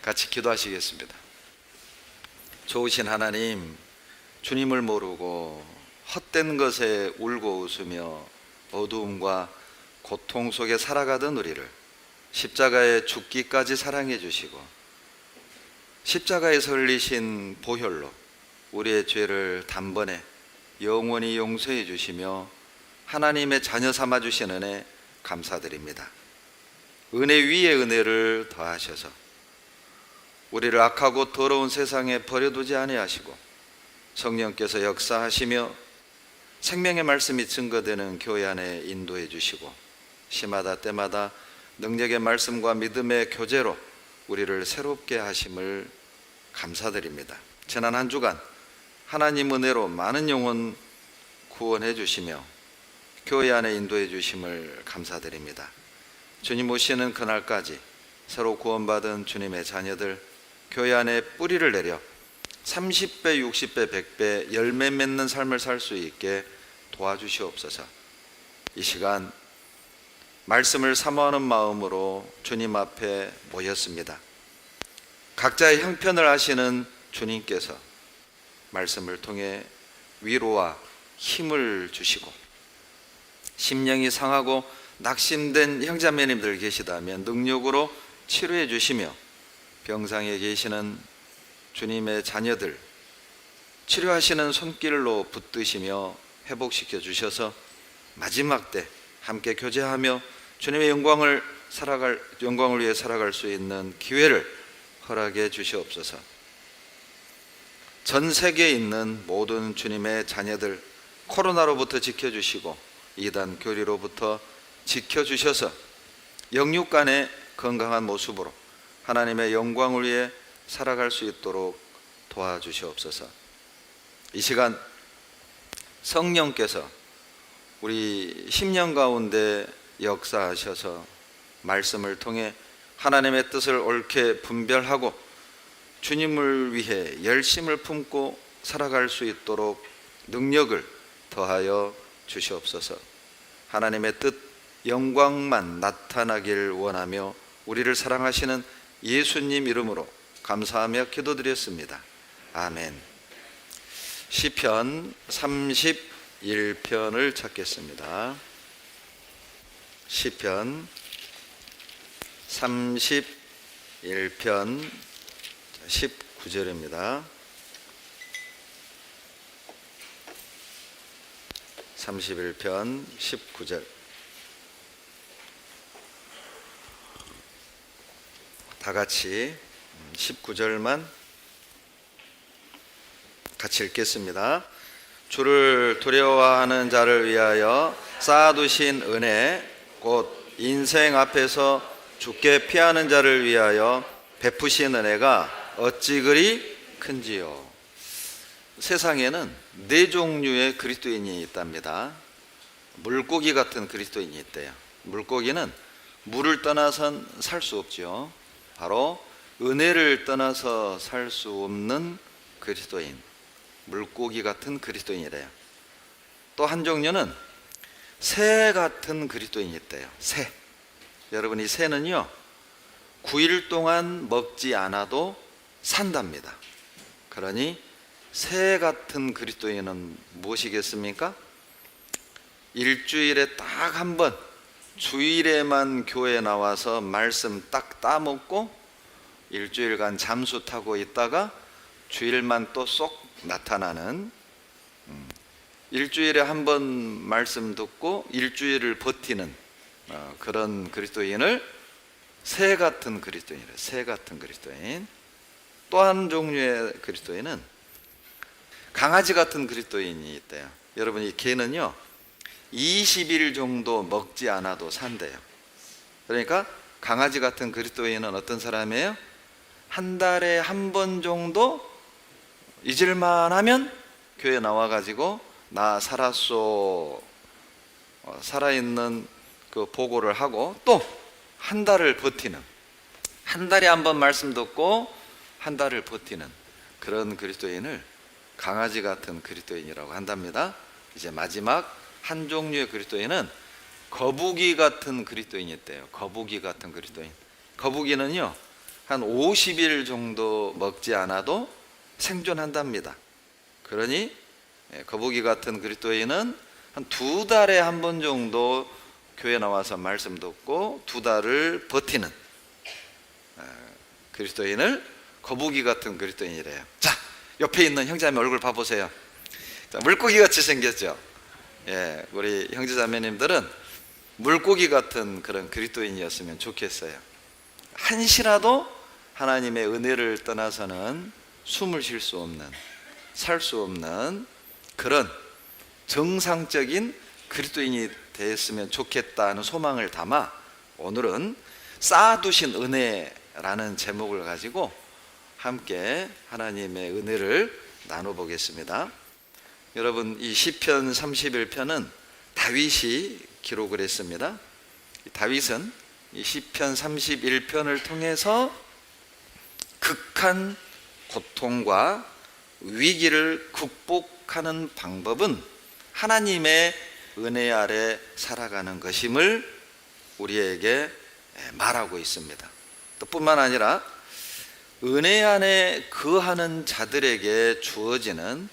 같이 기도하시겠습니다. 좋으신 하나님, 주님을 모르고 헛된 것에 울고 웃으며 어두움과 고통 속에 살아가던 우리를 십자가에 죽기까지 사랑해 주시고 십자가에서 흘리신 보혈로 우리의 죄를 단번에 영원히 용서해 주시며 하나님의 자녀 삼아 주신 은혜 감사드립니다. 은혜 위에 은혜를 더하셔서 우리를 악하고 더러운 세상에 버려두지 아니하시고 성령께서 역사하시며 생명의 말씀이 증거되는 교회 안에 인도해 주시고 시마다 때마다 능력의 말씀과 믿음의 교제로 우리를 새롭게 하심을 감사드립니다. 지난 한 주간 하나님 은혜로 많은 영혼 구원해 주시며 교회 안에 인도해 주심을 감사드립니다. 주님 오시는 그날까지 새로 구원받은 주님의 자녀들 교회 안에 뿌리를 내려 30배, 60배, 100배 열매 맺는 삶을 살 수 있게 도와주시옵소서. 이 시간 말씀을 사모하는 마음으로 주님 앞에 모였습니다. 각자의 형편을 아시는 주님께서 말씀을 통해 위로와 힘을 주시고 심령이 상하고 낙심된 형제자매님들 계시다면 능력으로 치료해 주시며 병상에 계시는 주님의 자녀들 치료하시는 손길로 붙드시며 회복시켜 주셔서 마지막 때 함께 교제하며 주님의 영광을 위해 살아갈 수 있는 기회를 허락해 주시옵소서. 전 세계에 있는 모든 주님의 자녀들 코로나로부터 지켜주시고 이단 교리로부터 지켜주셔서 영육 간의 건강한 모습으로 하나님의 영광을 위해 살아갈 수 있도록 도와주시옵소서. 이 시간 성령께서 우리 심령 가운데 역사하셔서 말씀을 통해 하나님의 뜻을 옳게 분별하고 주님을 위해 열심을 품고 살아갈 수 있도록 능력을 더하여 주시옵소서. 하나님의 뜻 영광만 나타나길 원하며 우리를 사랑하시는 예수님 이름으로 감사하며 기도드렸습니다. 아멘. 시편 31편을 찾겠습니다. 시편 31편 19절입니다. 31편 19절. 다 같이 19절만 같이 읽겠습니다. 주를 두려워하는 자를 위하여 쌓아두신 은혜 곧 인생 앞에서 죽게 피하는 자를 위하여 베푸신 은혜가 어찌 그리 큰지요. 세상에는 네 종류의 그리스도인이 있답니다. 물고기 같은 그리스도인이 있대요. 물고기는 물을 떠나선 살 수 없죠. 바로 은혜를 떠나서 살 수 없는 그리스도인, 물고기 같은 그리스도인이래요. 또 한 종류는 새 같은 그리스도인이 있대요. 새. 여러분, 이 새는요 9일 동안 먹지 않아도 산답니다. 그러니 새 같은 그리스도인은 무엇이겠습니까? 일주일에 딱 한 번 주일에만 교회에 나와서 말씀 딱 따먹고 일주일간 잠수 타고 있다가 주일만 또 쏙 나타나는, 일주일에 한 번 말씀 듣고 일주일을 버티는 그런 그리스도인을 새 같은 그리스도인이래요. 새 같은 그리스도인. 또 한 종류의 그리스도인은 강아지 같은 그리스도인이 있대요. 여러분, 이 개는요 20일 정도 먹지 않아도 산대요. 그러니까 강아지 같은 그리스도인은 어떤 사람이에요? 한 달에 한 번 정도 잊을만 하면 교회 나와가지고 나 살았소, 살아있는 그 보고를 하고 또 한 달을 버티는, 한 달에 한 번 말씀 듣고 한 달을 버티는 그런 그리스도인을 강아지 같은 그리스도인이라고 한답니다. 이제 마지막 한 종류의 그리스도인은 거북이 같은 그리스도인이 있대요. 거북이 같은 그리스도인. 거북이는요 한 50일 정도 먹지 않아도 생존한답니다. 그러니 거북이 같은 그리스도인은 한 2달에 한 번 정도 교회 나와서 말씀 듣고 2달을 버티는 그리스도인을 거북이 같은 그리스도인이래요. 자, 옆에 있는 형제자매 얼굴 봐보세요. 자, 물고기 같이 생겼죠. 우리 형제자매님들은 물고기 같은 그런 그리스도인이었으면 좋겠어요. 한시라도 하나님의 은혜를 떠나서는 숨을 쉴 수 없는, 살 수 없는 그런 정상적인 그리스도인이 됐으면 좋겠다는 소망을 담아 오늘은 쌓아두신 은혜라는 제목을 가지고 함께 하나님의 은혜를 나눠보겠습니다. 여러분, 이 시편 31편은 다윗이 기록을 했습니다. 다윗은 이 시편 31편을 통해서 극한 고통과 위기를 극복하는 방법은 하나님의 은혜 아래 살아가는 것임을 우리에게 말하고 있습니다. 또 뿐만 아니라 은혜 안에 거하는 자들에게 주어지는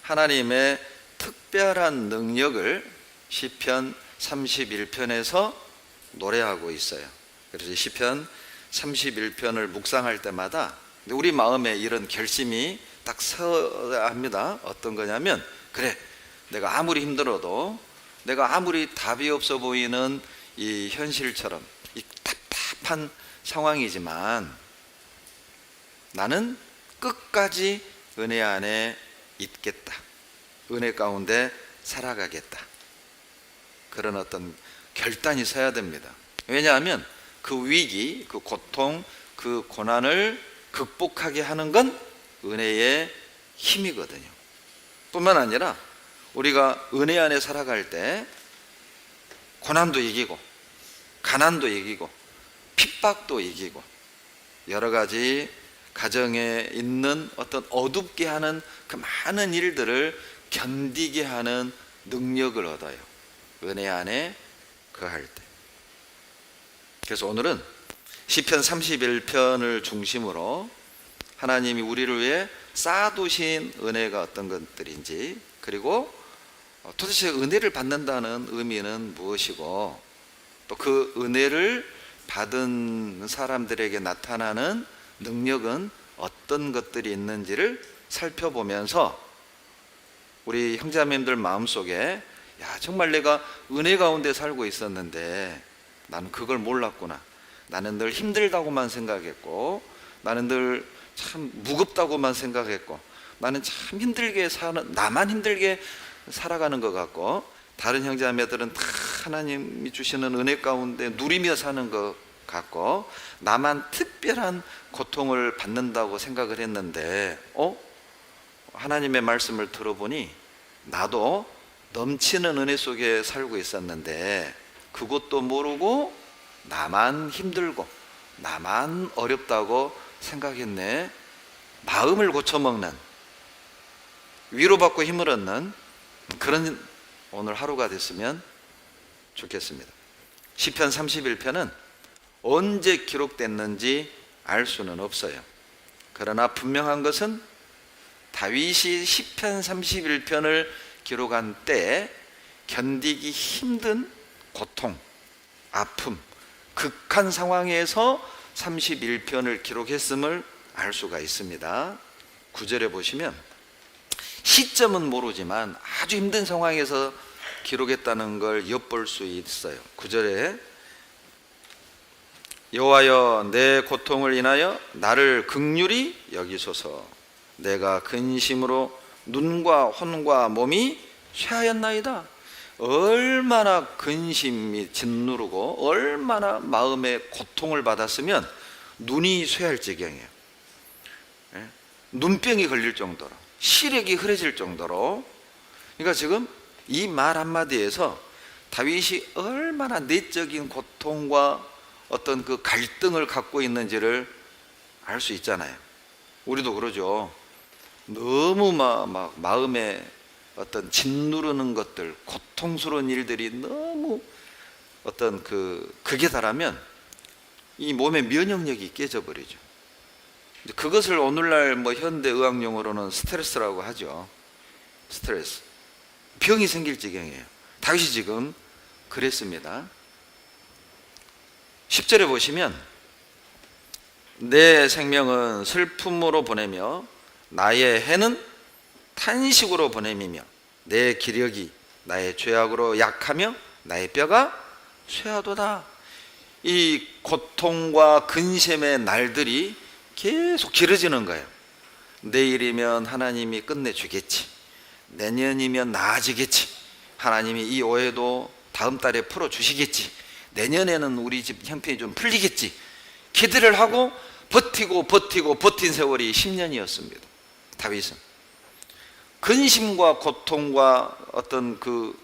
하나님의 특별한 능력을 시편 31편에서 노래하고 있어요. 그래서 시편 31편을 묵상할 때마다 우리 마음에 이런 결심이 딱 서야 합니다. 어떤 거냐면, 그래, 내가 아무리 힘들어도, 내가 아무리 답이 없어 보이는 이 현실처럼 이 답답한 상황이지만 나는 끝까지 은혜 안에 있겠다, 은혜 가운데 살아가겠다, 그런 어떤 결단이 서야 됩니다. 왜냐하면 그 위기, 그 고통, 그 고난을 극복하게 하는 건 은혜의 힘이거든요. 뿐만 아니라 우리가 은혜 안에 살아갈 때 고난도 이기고 가난도 이기고 핍박도 이기고 여러 가지 가정에 있는 어떤 어둡게 하는 그 많은 일들을 견디게 하는 능력을 얻어요. 은혜 안에 거할 때. 그래서 오늘은 시편 31편을 중심으로 하나님이 우리를 위해 쌓아두신 은혜가 어떤 것들인지, 그리고 도대체 은혜를 받는다는 의미는 무엇이고, 또 그 은혜를 받은 사람들에게 나타나는 능력은 어떤 것들이 있는지를 살펴보면서 우리 형제자매님들 마음속에, 야, 정말 내가 은혜 가운데 살고 있었는데 나는 그걸 몰랐구나, 나는 늘 힘들다고만 생각했고, 나는 늘 참 무겁다고만 생각했고, 나는 참 힘들게 나만 힘들게 살아가는 것 같고, 다른 형제자매들은 다 하나님이 주시는 은혜 가운데 누리며 사는 것 같고, 나만 특별한 고통을 받는다고 생각을 했는데, 하나님의 말씀을 들어보니 나도 넘치는 은혜 속에 살고 있었는데 그것도 모르고 나만 힘들고 나만 어렵다고 생각했네. 마음을 고쳐먹는, 위로받고 힘을 얻는 그런 오늘 하루가 됐으면 좋겠습니다. 시편 31편은 언제 기록됐는지 알 수는 없어요. 그러나 분명한 것은 다윗이 시편 31편을 기록한 때 견디기 힘든 고통, 아픔, 극한 상황에서 31편을 기록했음을 알 수가 있습니다. 9절에 보시면 시점은 모르지만 아주 힘든 상황에서 기록했다는 걸 엿볼 수 있어요. 9절에 여호와여, 내 고통을 인하여 나를 긍휼히 여기소서. 내가 근심으로 눈과 혼과 몸이 쇠하였나이다. 얼마나 근심이 짓누르고 얼마나 마음에 고통을 받았으면 눈이 쇠할 지경이에요. 눈병이 걸릴 정도로, 시력이 흐려질 정도로. 그러니까 지금 이 말 한마디에서 다윗이 얼마나 내적인 고통과 어떤 그 갈등을 갖고 있는지를 알 수 있잖아요. 우리도 그러죠. 너무 막 마음에 어떤 짓누르는 것들, 고통스러운 일들이 너무 어떤 극에 달하면 이 몸의 면역력이 깨져버리죠. 그것을 오늘날 뭐 현대 의학 용어로는 스트레스라고 하죠. 스트레스. 병이 생길 지경이에요. 다윗이 지금 그랬습니다. 10절에 보시면 내 생명은 슬픔으로 보내며 나의 해는 탄식으로 보냄이며 내 기력이 나의 죄악으로 약하며 나의 뼈가 쇠하도다. 이 고통과 근심의 날들이 계속 길어지는 거예요. 내일이면 하나님이 끝내주겠지, 내년이면 나아지겠지, 하나님이 이 오해도 다음 달에 풀어주시겠지, 내년에는 우리 집 형편이 좀 풀리겠지, 기대를 하고 버틴 세월이 10년이었습니다. 다윗은 근심과 고통과 어떤 그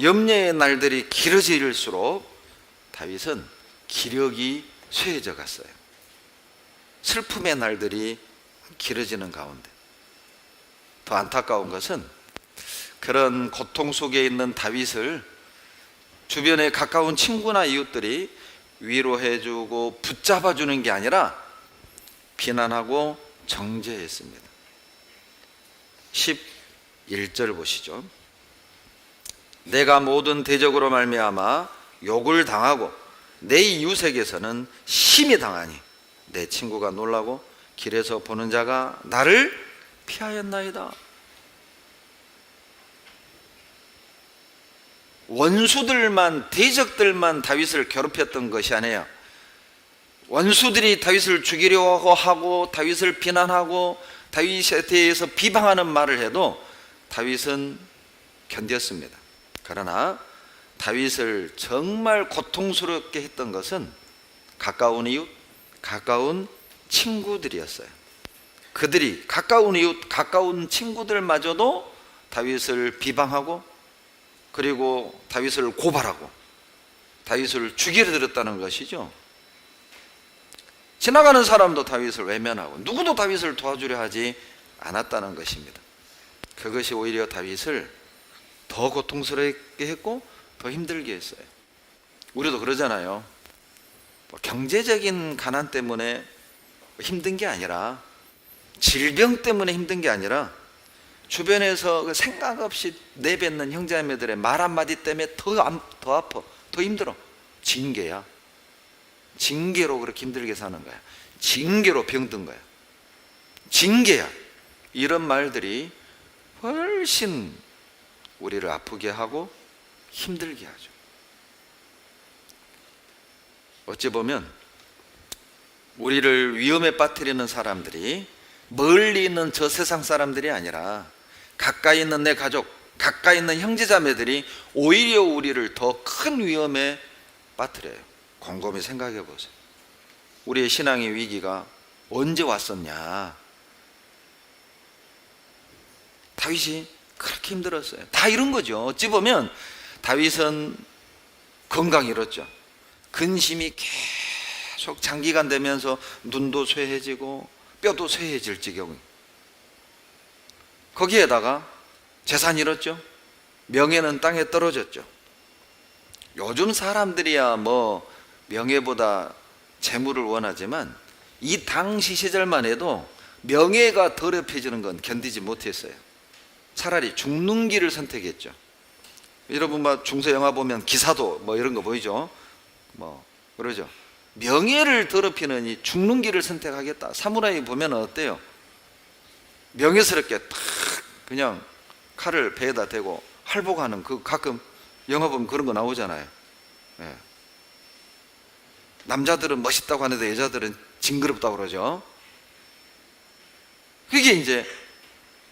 염려의 날들이 길어질수록 다윗은 기력이 쇠해져 갔어요. 슬픔의 날들이 길어지는 가운데 더 안타까운 것은 그런 고통 속에 있는 다윗을 주변에 가까운 친구나 이웃들이 위로해주고 붙잡아주는 게 아니라 비난하고 정죄했습니다. 11절 보시죠. 내가 모든 대적으로 말미암아 욕을 당하고 내 이웃에게서는 심히 당하니 내 친구가 놀라고 길에서 보는 자가 나를 피하였나이다. 원수들만, 대적들만 다윗을 괴롭혔던 것이 아니에요. 원수들이 다윗을 죽이려고 하고 다윗을 비난하고 다윗에 대해서 비방하는 말을 해도 다윗은 견뎠습니다. 그러나 다윗을 정말 고통스럽게 했던 것은 가까운 이웃, 가까운 친구들이었어요. 그들이 가까운 이웃, 가까운 친구들마저도 다윗을 비방하고 그리고 다윗을 고발하고 다윗을 죽이려 들었다는 것이죠. 지나가는 사람도 다윗을 외면하고 누구도 다윗을 도와주려 하지 않았다는 것입니다. 그것이 오히려 다윗을 더 고통스럽게 했고 더 힘들게 했어요. 우리도 그러잖아요. 경제적인 가난 때문에 힘든 게 아니라, 질병 때문에 힘든 게 아니라 주변에서 생각 없이 내뱉는 형제자매들의 말 한마디 때문에 더 아파, 더 힘들어. 징계야. 징계로 그렇게 힘들게 사는 거야. 징계로 병든 거야. 징계야. 이런 말들이 훨씬 우리를 아프게 하고 힘들게 하죠. 어찌 보면 우리를 위험에 빠뜨리는 사람들이 멀리 있는 저 세상 사람들이 아니라 가까이 있는 내 가족, 가까이 있는 형제자매들이 오히려 우리를 더 큰 위험에 빠뜨려요. 곰곰이 생각해 보세요. 우리의 신앙의 위기가 언제 왔었냐? 다윗이 그렇게 힘들었어요. 다 이런 거죠. 어찌 보면 다윗은 건강 잃었죠. 근심이 계속 장기간 되면서 눈도 쇠해지고 뼈도 쇠해질 지경. 거기에다가 재산 잃었죠. 명예는 땅에 떨어졌죠. 요즘 사람들이야 뭐 명예보다 재물을 원하지만 이 당시 시절만 해도 명예가 더럽혀지는 건 견디지 못했어요. 차라리 죽는 길을 선택했죠. 여러분 뭐 중세 영화 보면 기사도 뭐 이런 거 보이죠? 뭐 그러죠. 명예를 더럽히는 이 죽는 길을 선택하겠다. 사무라이 보면 어때요? 명예스럽게 탁 그냥 칼을 배에다 대고 할복하는 그 가끔 영화 보면 그런 거 나오잖아요. 예. 남자들은 멋있다고 하는데 여자들은 징그럽다고 그러죠. 그게 이제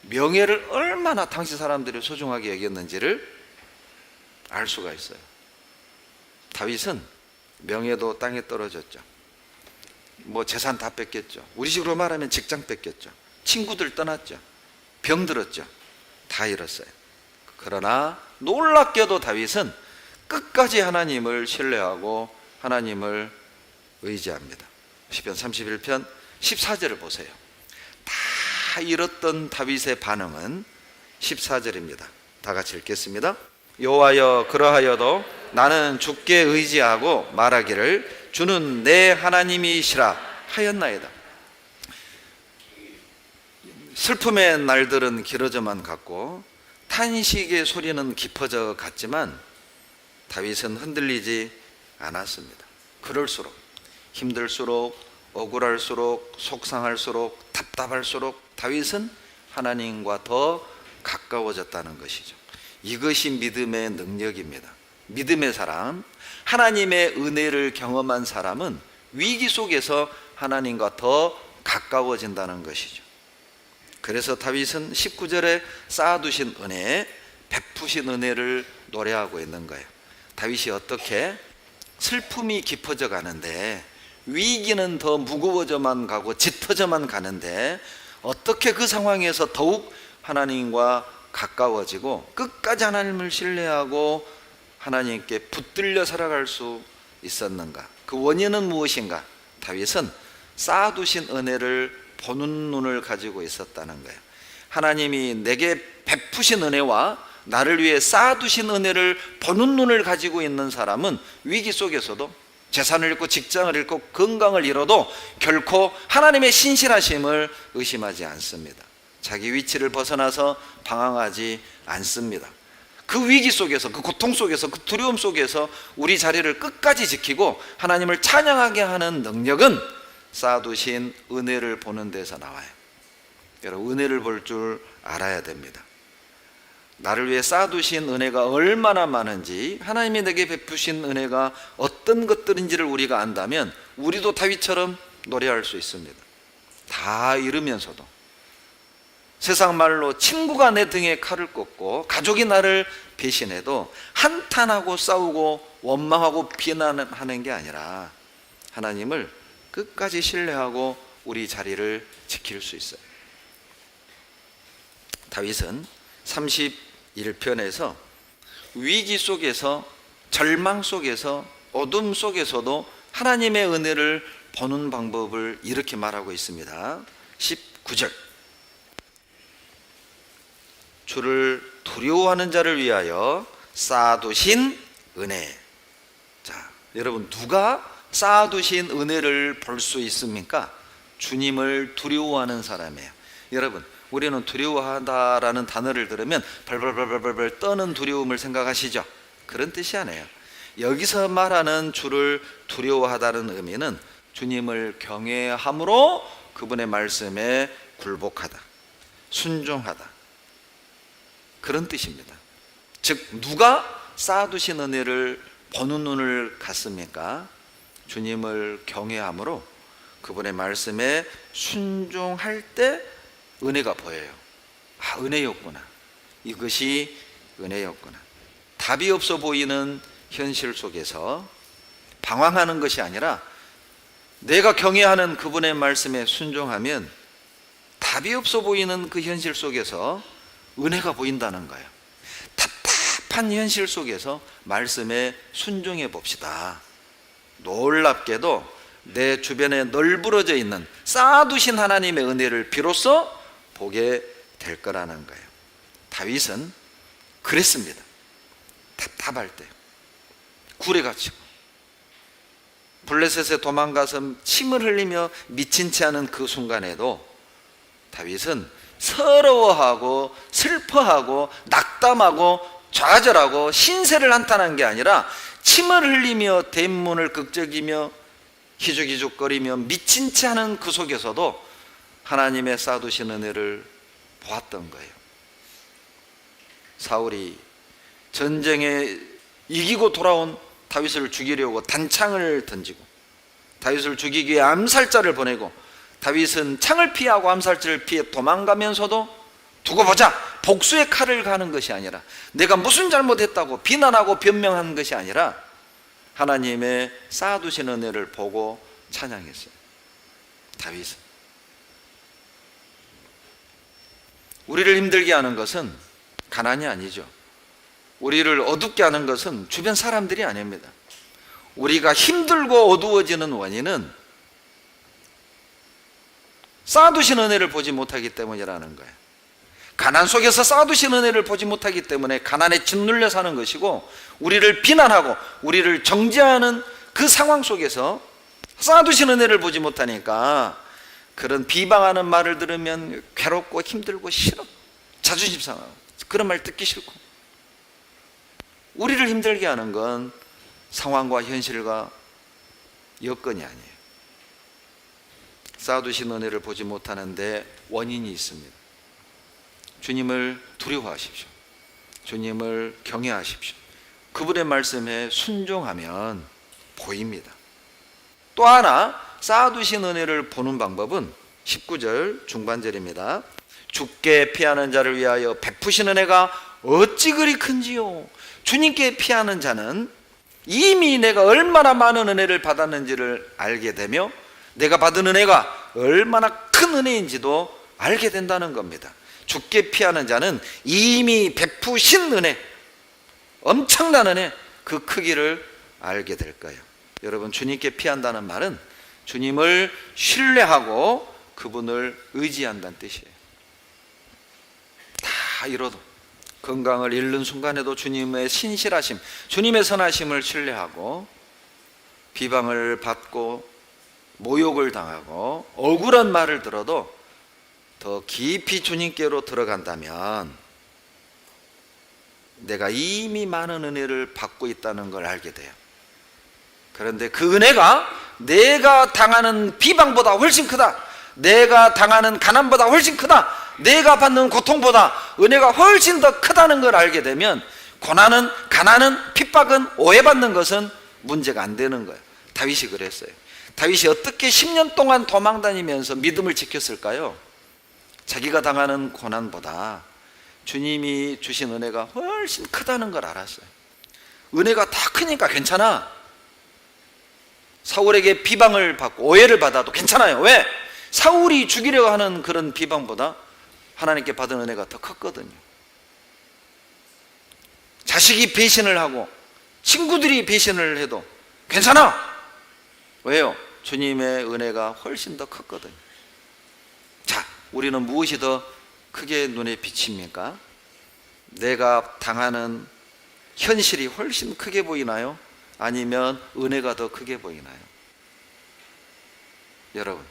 명예를 얼마나 당시 사람들이 소중하게 여겼는지를 알 수가 있어요. 다윗은 명예도 땅에 떨어졌죠. 뭐 재산 다 뺏겼죠. 우리식으로 말하면 직장 뺏겼죠. 친구들 떠났죠. 병들었죠. 다 잃었어요. 그러나 놀랍게도 다윗은 끝까지 하나님을 신뢰하고 하나님을 의지합니다. 시편 31편 14절을 보세요. 다 잃었던 다윗의 반응은 14절입니다. 다 같이 읽겠습니다. 여호와여 그러하여도 나는 주께 의지하고 말하기를 주는 내 하나님이시라 하였나이다. 슬픔의 날들은 길어져만 갔고 탄식의 소리는 깊어져 갔지만 다윗은 흔들리지 않았습니다. 그럴수록, 힘들수록, 억울할수록, 속상할수록, 답답할수록 다윗은 하나님과 더 가까워졌다는 것이죠. 이것이 믿음의 능력입니다. 믿음의 사람, 하나님의 은혜를 경험한 사람은 위기 속에서 하나님과 더 가까워진다는 것이죠. 그래서 다윗은 19절에 쌓아두신 은혜, 베푸신 은혜를 노래하고 있는 거예요. 다윗이 어떻게 슬픔이 깊어져 가는데, 위기는 더 무거워져만 가고 짙어져만 가는데 어떻게 그 상황에서 더욱 하나님과 가까워지고 끝까지 하나님을 신뢰하고 하나님께 붙들려 살아갈 수 있었는가? 그 원인은 무엇인가? 다윗은 쌓아두신 은혜를 보는 눈을 가지고 있었다는 거예요. 하나님이 내게 베푸신 은혜와 나를 위해 쌓아두신 은혜를 보는 눈을 가지고 있는 사람은 위기 속에서도 재산을 잃고 직장을 잃고 건강을 잃어도 결코 하나님의 신실하심을 의심하지 않습니다. 자기 위치를 벗어나서 방황하지 않습니다. 그 위기 속에서, 그 고통 속에서, 그 두려움 속에서 우리 자리를 끝까지 지키고 하나님을 찬양하게 하는 능력은 쌓아두신 은혜를 보는 데서 나와요. 여러분, 은혜를 볼 줄 알아야 됩니다. 나를 위해 쌓아두신 은혜가 얼마나 많은지, 하나님이 내게 베푸신 은혜가 어떤 것들인지를 우리가 안다면 우리도 다윗처럼 노래할 수 있습니다. 다 잃으면서도, 세상 말로 친구가 내 등에 칼을 꽂고 가족이 나를 배신해도 한탄하고 싸우고 원망하고 비난하는 게 아니라 하나님을 끝까지 신뢰하고 우리 자리를 지킬 수 있어요. 다윗은 31편에서 위기 속에서, 절망 속에서, 어둠 속에서도 하나님의 은혜를 보는 방법을 이렇게 말하고 있습니다. 19절, 주를 두려워하는 자를 위하여 쌓아두신 은혜. 자, 여러분, 누가 쌓아두신 은혜를 볼 수 있습니까? 주님을 두려워하는 사람이에요. 여러분, 우리는 두려워하다라는 단어를 들으면 발발발발발 떠는 두려움을 생각하시죠? 그런 뜻이 아니에요. 여기서 말하는 주를 두려워하다는 의미는 주님을 경외함으로 그분의 말씀에 굴복하다, 순종하다, 그런 뜻입니다. 즉, 누가 쌓아두신 은혜를 보는 눈을 갖습니까? 주님을 경외함으로 그분의 말씀에 순종할 때 은혜가 보여요. 아, 은혜였구나. 이것이 은혜였구나. 답이 없어 보이는 현실 속에서 방황하는 것이 아니라 내가 경외하는 그분의 말씀에 순종하면 답이 없어 보이는 그 현실 속에서 은혜가 보인다는 거예요. 답답한 현실 속에서 말씀에 순종해 봅시다. 놀랍게도 내 주변에 널브러져 있는 쌓아두신 하나님의 은혜를 비로소 보게 될 거라는 거예요. 다윗은 그랬습니다. 답답할 때, 굴에 갇히고 블레셋에 도망가서 침을 흘리며 미친 채 하는 그 순간에도 다윗은 서러워하고 슬퍼하고 낙담하고 좌절하고 신세를 한탄한 게 아니라 침을 흘리며 대문을 극적이며 희죽희죽거리며 미친 채 하는 그 속에서도 하나님의 쌓아두신 은혜를 보았던 거예요. 사울이 전쟁에 이기고 돌아온 다윗을 죽이려고 단창을 던지고 다윗을 죽이기 위해 암살자를 보내고 다윗은 창을 피하고 암살자를 피해 도망가면서도 두고 보자, 복수의 칼을 가는 것이 아니라 내가 무슨 잘못했다고 비난하고 변명하는 것이 아니라 하나님의 쌓아두신 은혜를 보고 찬양했어요. 다윗은. 우리를 힘들게 하는 것은 가난이 아니죠. 우리를 어둡게 하는 것은 주변 사람들이 아닙니다. 우리가 힘들고 어두워지는 원인은 쌓아두신 은혜를 보지 못하기 때문이라는 거예요. 가난 속에서 쌓아두신 은혜를 보지 못하기 때문에 가난에 짓눌려 사는 것이고, 우리를 비난하고 우리를 정죄하는 그 상황 속에서 쌓아두신 은혜를 보지 못하니까 그런 비방하는 말을 들으면 괴롭고 힘들고 싫어. 자존심 상하고 그런 말 듣기 싫고. 우리를 힘들게 하는 건 상황과 현실과 여건이 아니에요. 쌓아두신 은혜를 보지 못하는데 원인이 있습니다. 주님을 두려워하십시오. 주님을 경외하십시오. 그분의 말씀에 순종하면 보입니다. 또 하나 쌓아두신 은혜를 보는 방법은 19절 중반절입니다. 주께 피하는 자를 위하여 베푸신 은혜가 어찌 그리 큰지요. 주님께 피하는 자는 이미 내가 얼마나 많은 은혜를 받았는지를 알게 되며 내가 받은 은혜가 얼마나 큰 은혜인지도 알게 된다는 겁니다. 주께 피하는 자는 이미 베푸신 은혜, 엄청난 은혜, 그 크기를 알게 될 거예요. 여러분, 주님께 피한다는 말은 주님을 신뢰하고 그분을 의지한다는 뜻이에요. 다 잃어도, 건강을 잃는 순간에도 주님의 신실하심, 주님의 선하심을 신뢰하고 비방을 받고 모욕을 당하고 억울한 말을 들어도 더 깊이 주님께로 들어간다면 내가 이미 많은 은혜를 받고 있다는 걸 알게 돼요. 그런데 그 은혜가 내가 당하는 비방보다 훨씬 크다, 내가 당하는 가난보다 훨씬 크다, 내가 받는 고통보다 은혜가 훨씬 더 크다는 걸 알게 되면 고난은, 가난은, 핍박은, 오해받는 것은 문제가 안 되는 거예요. 다윗이 그랬어요. 다윗이 어떻게 10년 동안 도망다니면서 믿음을 지켰을까요? 자기가 당하는 고난보다 주님이 주신 은혜가 훨씬 크다는 걸 알았어요. 은혜가 다 크니까 괜찮아. 사울에게 비방을 받고 오해를 받아도 괜찮아요. 왜? 사울이 죽이려고 하는 그런 비방보다 하나님께 받은 은혜가 더 컸거든요. 자식이 배신을 하고 친구들이 배신을 해도 괜찮아. 왜요? 주님의 은혜가 훨씬 더 컸거든요. 자, 우리는 무엇이 더 크게 눈에 비칩니까? 내가 당하는 현실이 훨씬 크게 보이나요? 아니면 은혜가 더 크게 보이나요? 여러분,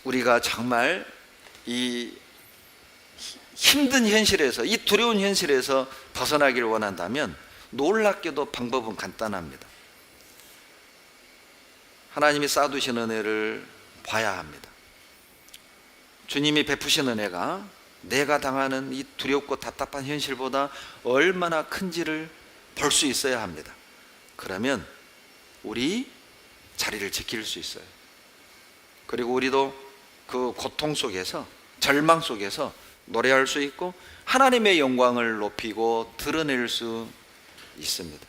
우리가 정말 이 힘든 현실에서, 이 두려운 현실에서 벗어나기를 원한다면 놀랍게도 방법은 간단합니다. 하나님이 쌓아두신 은혜를 봐야 합니다. 주님이 베푸신 은혜가 내가 당하는 이 두렵고 답답한 현실보다 얼마나 큰지를 볼 수 있어야 합니다. 그러면 우리 자리를 지킬 수 있어요. 그리고 우리도 그 고통 속에서, 절망 속에서 노래할 수 있고 하나님의 영광을 높이고 드러낼 수 있습니다.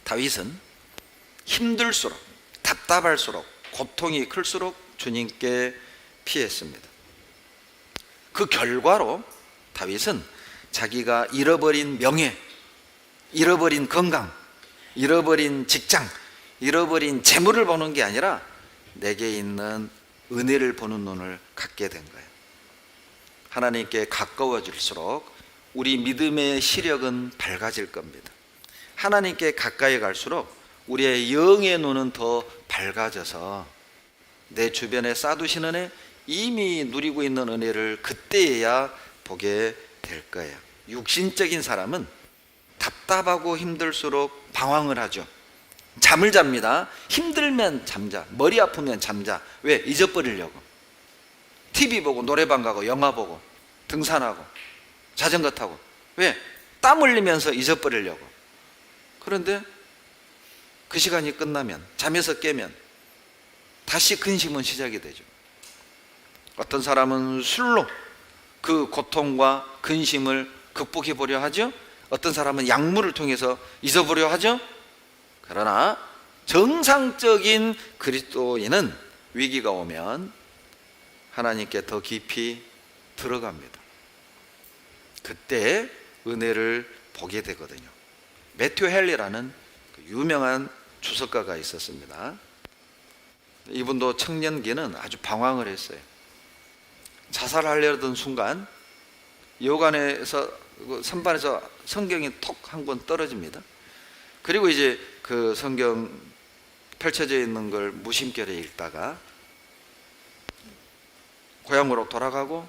다윗은 힘들수록, 답답할수록, 고통이 클수록 주님께 피했습니다. 그 결과로 다윗은 자기가 잃어버린 명예, 잃어버린 건강, 잃어버린 직장, 잃어버린 재물을 보는 게 아니라 내게 있는 은혜를 보는 눈을 갖게 된 거예요. 하나님께 가까워질수록 우리 믿음의 시력은 밝아질 겁니다. 하나님께 가까이 갈수록 우리의 영의 눈은 더 밝아져서 내 주변에 쌓아두신 은혜, 이미 누리고 있는 은혜를 그때야 보게 될 거예요. 육신적인 사람은 답답하고 힘들수록 방황을 하죠. 잠을 잡니다. 힘들면 잠자, 머리 아프면 잠자. 왜? 잊어버리려고. TV 보고, 노래방 가고, 영화 보고, 등산하고, 자전거 타고. 왜? 땀 흘리면서 잊어버리려고. 그런데 그 시간이 끝나면, 잠에서 깨면 다시 근심은 시작이 되죠. 어떤 사람은 술로 그 고통과 근심을 극복해 보려 하죠. 어떤 사람은 약물을 통해서 잊어보려 하죠. 그러나 정상적인 그리스도인은 위기가 오면 하나님께 더 깊이 들어갑니다. 그때 은혜를 보게 되거든요. 매튜 헨리라는 유명한 주석가가 있었습니다. 이분도 청년기는 아주 방황을 했어요. 자살하려던 순간 여관에서 선반에서 성경이 톡 한 권 떨어집니다. 그리고 이제 그 성경 펼쳐져 있는 걸 무심결에 읽다가 고향으로 돌아가고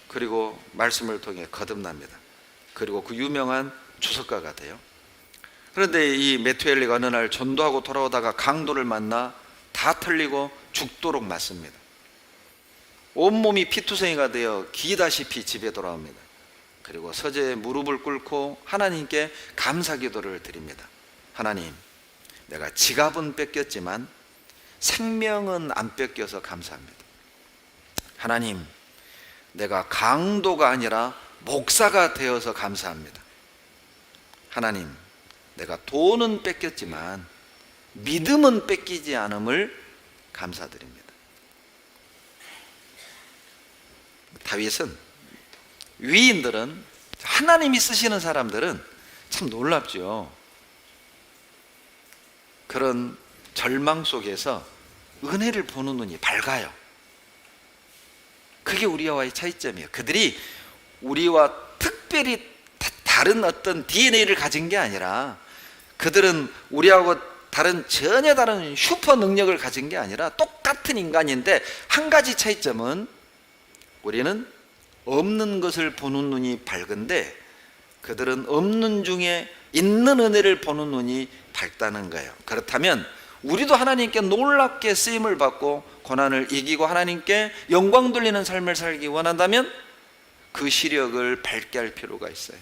그리고 말씀을 통해 거듭납니다. 그리고 그 유명한 주석가가 돼요. 그런데 이 메투엘레가 어느 날 전도하고 돌아오다가 강도를 만나 다 털리고 죽도록 맞습니다. 온몸이 피투성이가 되어 기다시피 집에 돌아옵니다. 그리고 서재에 무릎을 꿇고 하나님께 감사 기도를 드립니다. 하나님, 내가 지갑은 뺏겼지만 생명은 안 뺏겨서 감사합니다. 하나님, 내가 강도가 아니라 목사가 되어서 감사합니다. 하나님, 내가 돈은 뺏겼지만 믿음은 뺏기지 않음을 감사드립니다. 다윗은, 위인들은, 하나님이 쓰시는 사람들은 참 놀랍죠. 그런 절망 속에서 은혜를 보는 눈이 밝아요. 그게 우리와의 차이점이에요. 그들이 우리와 특별히 다른 어떤 DNA를 가진 게 아니라, 그들은 우리하고 전혀 다른 슈퍼 능력을 가진 게 아니라 똑같은 인간인데, 한 가지 차이점은 우리는 없는 것을 보는 눈이 밝은데 그들은 없는 중에 있는 은혜를 보는 눈이 밝다는 거예요. 그렇다면 우리도 하나님께 놀랍게 쓰임을 받고 고난을 이기고 하나님께 영광 돌리는 삶을 살기 원한다면 그 시력을 밝게 할 필요가 있어요.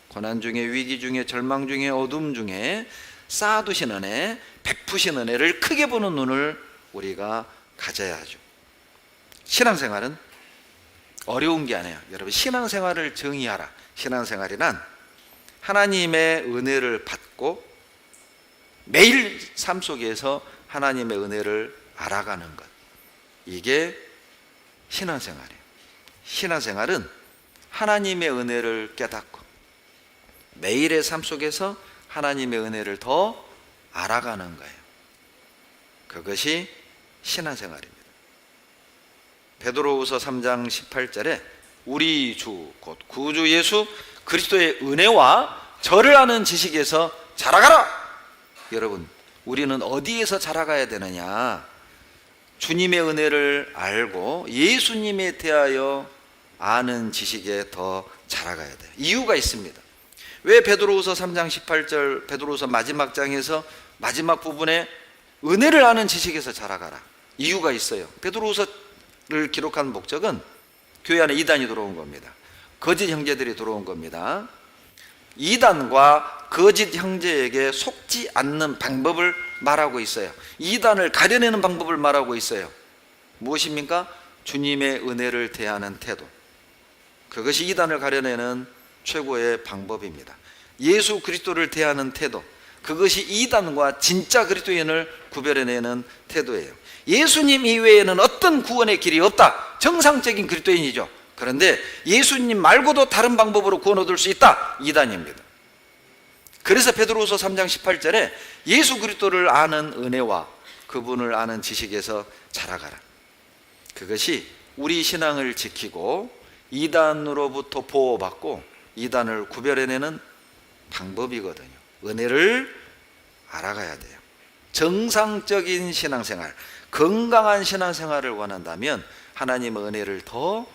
고난 중에, 위기 중에, 절망 중에, 어둠 중에 쌓아두신 은혜, 베푸신 은혜를 크게 보는 눈을 우리가 가져야 하죠. 신앙생활은 어려운 게 아니에요. 여러분, 신앙생활을 정의하라. 신앙생활이란 하나님의 은혜를 받고 매일 삶 속에서 하나님의 은혜를 알아가는 것, 이게 신앙생활이에요. 신앙생활은 하나님의 은혜를 깨닫고 매일의 삶 속에서 하나님의 은혜를 더 알아가는 거예요. 그것이 신앙생활입니다. 베드로후서 3장 18절에 우리 주 곧 구주 예수 그리스도의 은혜와 저를 아는 지식에서 자라가라. 여러분, 우리는 어디에서 자라가야 되느냐? 주님의 은혜를 알고 예수님에 대하여 아는 지식에 더 자라가야 돼요. 이유가 있습니다. 왜 베드로후서 3장 18절, 베드로후서 마지막 장에서 마지막 부분에 은혜를 아는 지식에서 자라가라? 이유가 있어요. 베드로후서를 기록한 목적은 교회 안에 이단이 들어온 겁니다. 거짓 형제들이 들어온 겁니다. 이단과 거짓 형제에게 속지 않는 방법을 말하고 있어요. 이단을 가려내는 방법을 말하고 있어요. 무엇입니까? 주님의 은혜를 대하는 태도. 그것이 이단을 가려내는 최고의 방법입니다. 예수 그리스도를 대하는 태도, 그것이 이단과 진짜 그리스도인을 구별해내는 태도예요. 예수님 이외에는 어떤 구원의 길이 없다. 정상적인 그리스도인이죠. 그런데 예수님 말고도 다른 방법으로 구원 얻을 수 있다. 이단입니다. 그래서 베드로후서 3장 18절에 예수 그리스도를 아는 은혜와 그분을 아는 지식에서 자라가라. 그것이 우리 신앙을 지키고 이단으로부터 보호받고 이단을 구별해내는 방법이거든요. 은혜를 알아가야 돼요. 정상적인 신앙생활, 건강한 신앙생활을 원한다면 하나님의 은혜를 더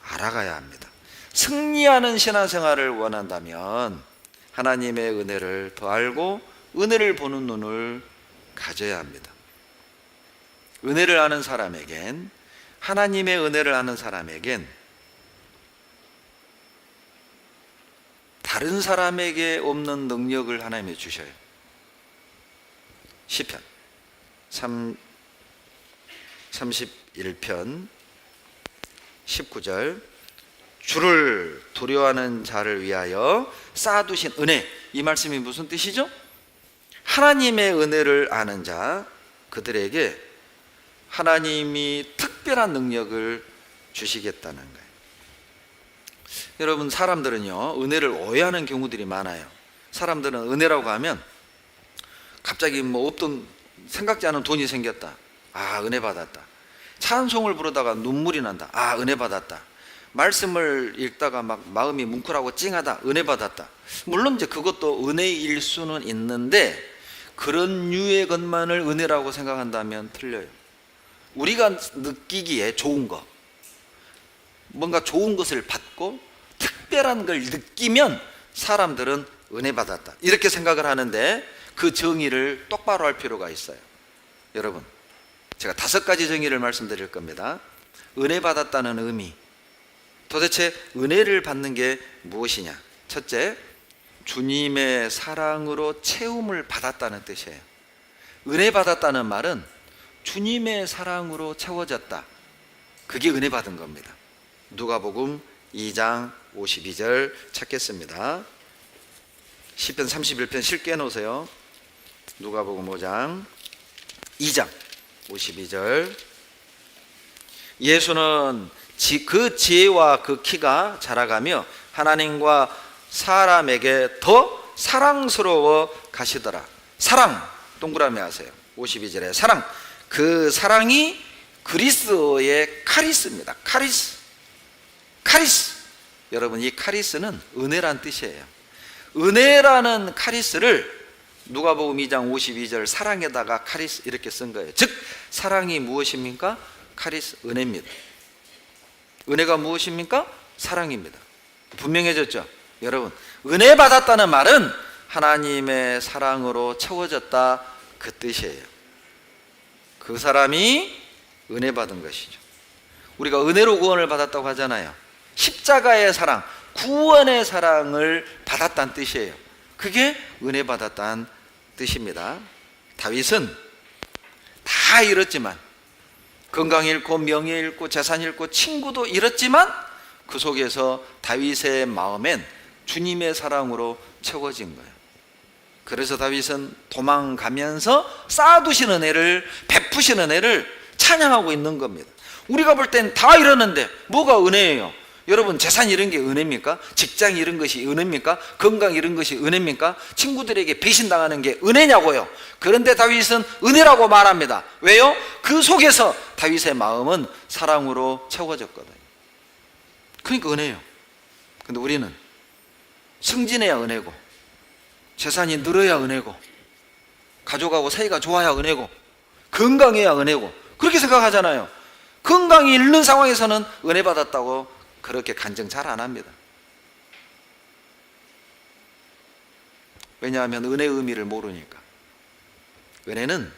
알아가야 합니다. 승리하는 신앙생활을 원한다면 하나님의 은혜를 더 알고 은혜를 보는 눈을 가져야 합니다. 은혜를 아는 사람에겐, 하나님의 은혜를 아는 사람에겐 다른 사람에게 없는 능력을 하나님이 주셔요. 시편 31편 19절, 주를 두려워하는 자를 위하여 쌓아두신 은혜. 이 말씀이 무슨 뜻이죠? 하나님의 은혜를 아는 자, 그들에게 하나님이 특별한 능력을 주시겠다는 거예요. 여러분, 사람들은요, 은혜를 오해하는 경우들이 많아요. 사람들은 은혜라고 하면 갑자기 없던, 생각지 않은 돈이 생겼다. 아, 은혜 받았다. 찬송을 부르다가 눈물이 난다. 아, 은혜 받았다. 말씀을 읽다가 막 마음이 뭉클하고 찡하다. 은혜 받았다. 물론 이제 그것도 은혜일 수는 있는데, 그런 류의 것만을 은혜라고 생각한다면 틀려요. 우리가 느끼기에 좋은 것, 뭔가 좋은 것을 받고 특별한 걸 느끼면 사람들은 은혜 받았다 이렇게 생각을 하는데, 그 정의를 똑바로 할 필요가 있어요. 여러분, 제가 5가지 정의를 말씀드릴 겁니다. 은혜 받았다는 의미, 도대체 은혜를 받는 게 무엇이냐? 첫째, 주님의 사랑으로 채움을 받았다는 뜻이에요. 은혜 받았다는 말은 주님의 사랑으로 채워졌다, 그게 은혜 받은 겁니다. 누가복음 2장 52절 찾겠습니다. 시편 31편 실게 놓으세요. 누가복음 5장 2장 52절. 예수는 그 지혜와 그 키가 자라가며 하나님과 사람에게 더 사랑스러워 가시더라. 사랑, 동그라미 하세요. 52절에 사랑, 그 사랑이 그리스도의 카리스입니다. 카리스. 여러분, 이 카리스는 은혜란 뜻이에요. 은혜라는 카리스를 누가복음 2장 52절 사랑에다가 카리스 이렇게 쓴 거예요. 즉 사랑이 무엇입니까? 카리스, 은혜입니다. 은혜가 무엇입니까? 사랑입니다. 분명해졌죠? 여러분, 은혜 받았다는 말은 하나님의 사랑으로 채워졌다, 그 뜻이에요. 그 사람이 은혜 받은 것이죠. 우리가 은혜로 구원을 받았다고 하잖아요. 십자가의 사랑, 구원의 사랑을 받았다는 뜻이에요. 그게 은혜 받았다는 뜻입니다. 다윗은 다 잃었지만, 건강 잃고 명예 잃고 재산 잃고 친구도 잃었지만, 그 속에서 다윗의 마음엔 주님의 사랑으로 채워진 거예요. 그래서 다윗은 도망가면서 쌓아두신 은혜를, 베푸신 은혜를 찬양하고 있는 겁니다. 우리가 볼 땐 다 잃었는데 뭐가 은혜예요? 여러분, 재산 잃은 게 은혜입니까? 직장 잃은 것이 은혜입니까? 건강 잃은 것이 은혜입니까? 친구들에게 배신당하는 게 은혜냐고요? 그런데 다윗은 은혜라고 말합니다. 왜요? 그 속에서 다윗의 마음은 사랑으로 채워졌거든요. 그러니까 은혜예요. 근데 우리는 승진해야 은혜고, 재산이 늘어야 은혜고, 가족하고 사이가 좋아야 은혜고, 건강해야 은혜고, 그렇게 생각하잖아요. 건강이 잃는 상황에서는 은혜 받았다고 그렇게 간증 잘 안 합니다. 왜냐하면 은혜의 의미를 모르니까. 은혜는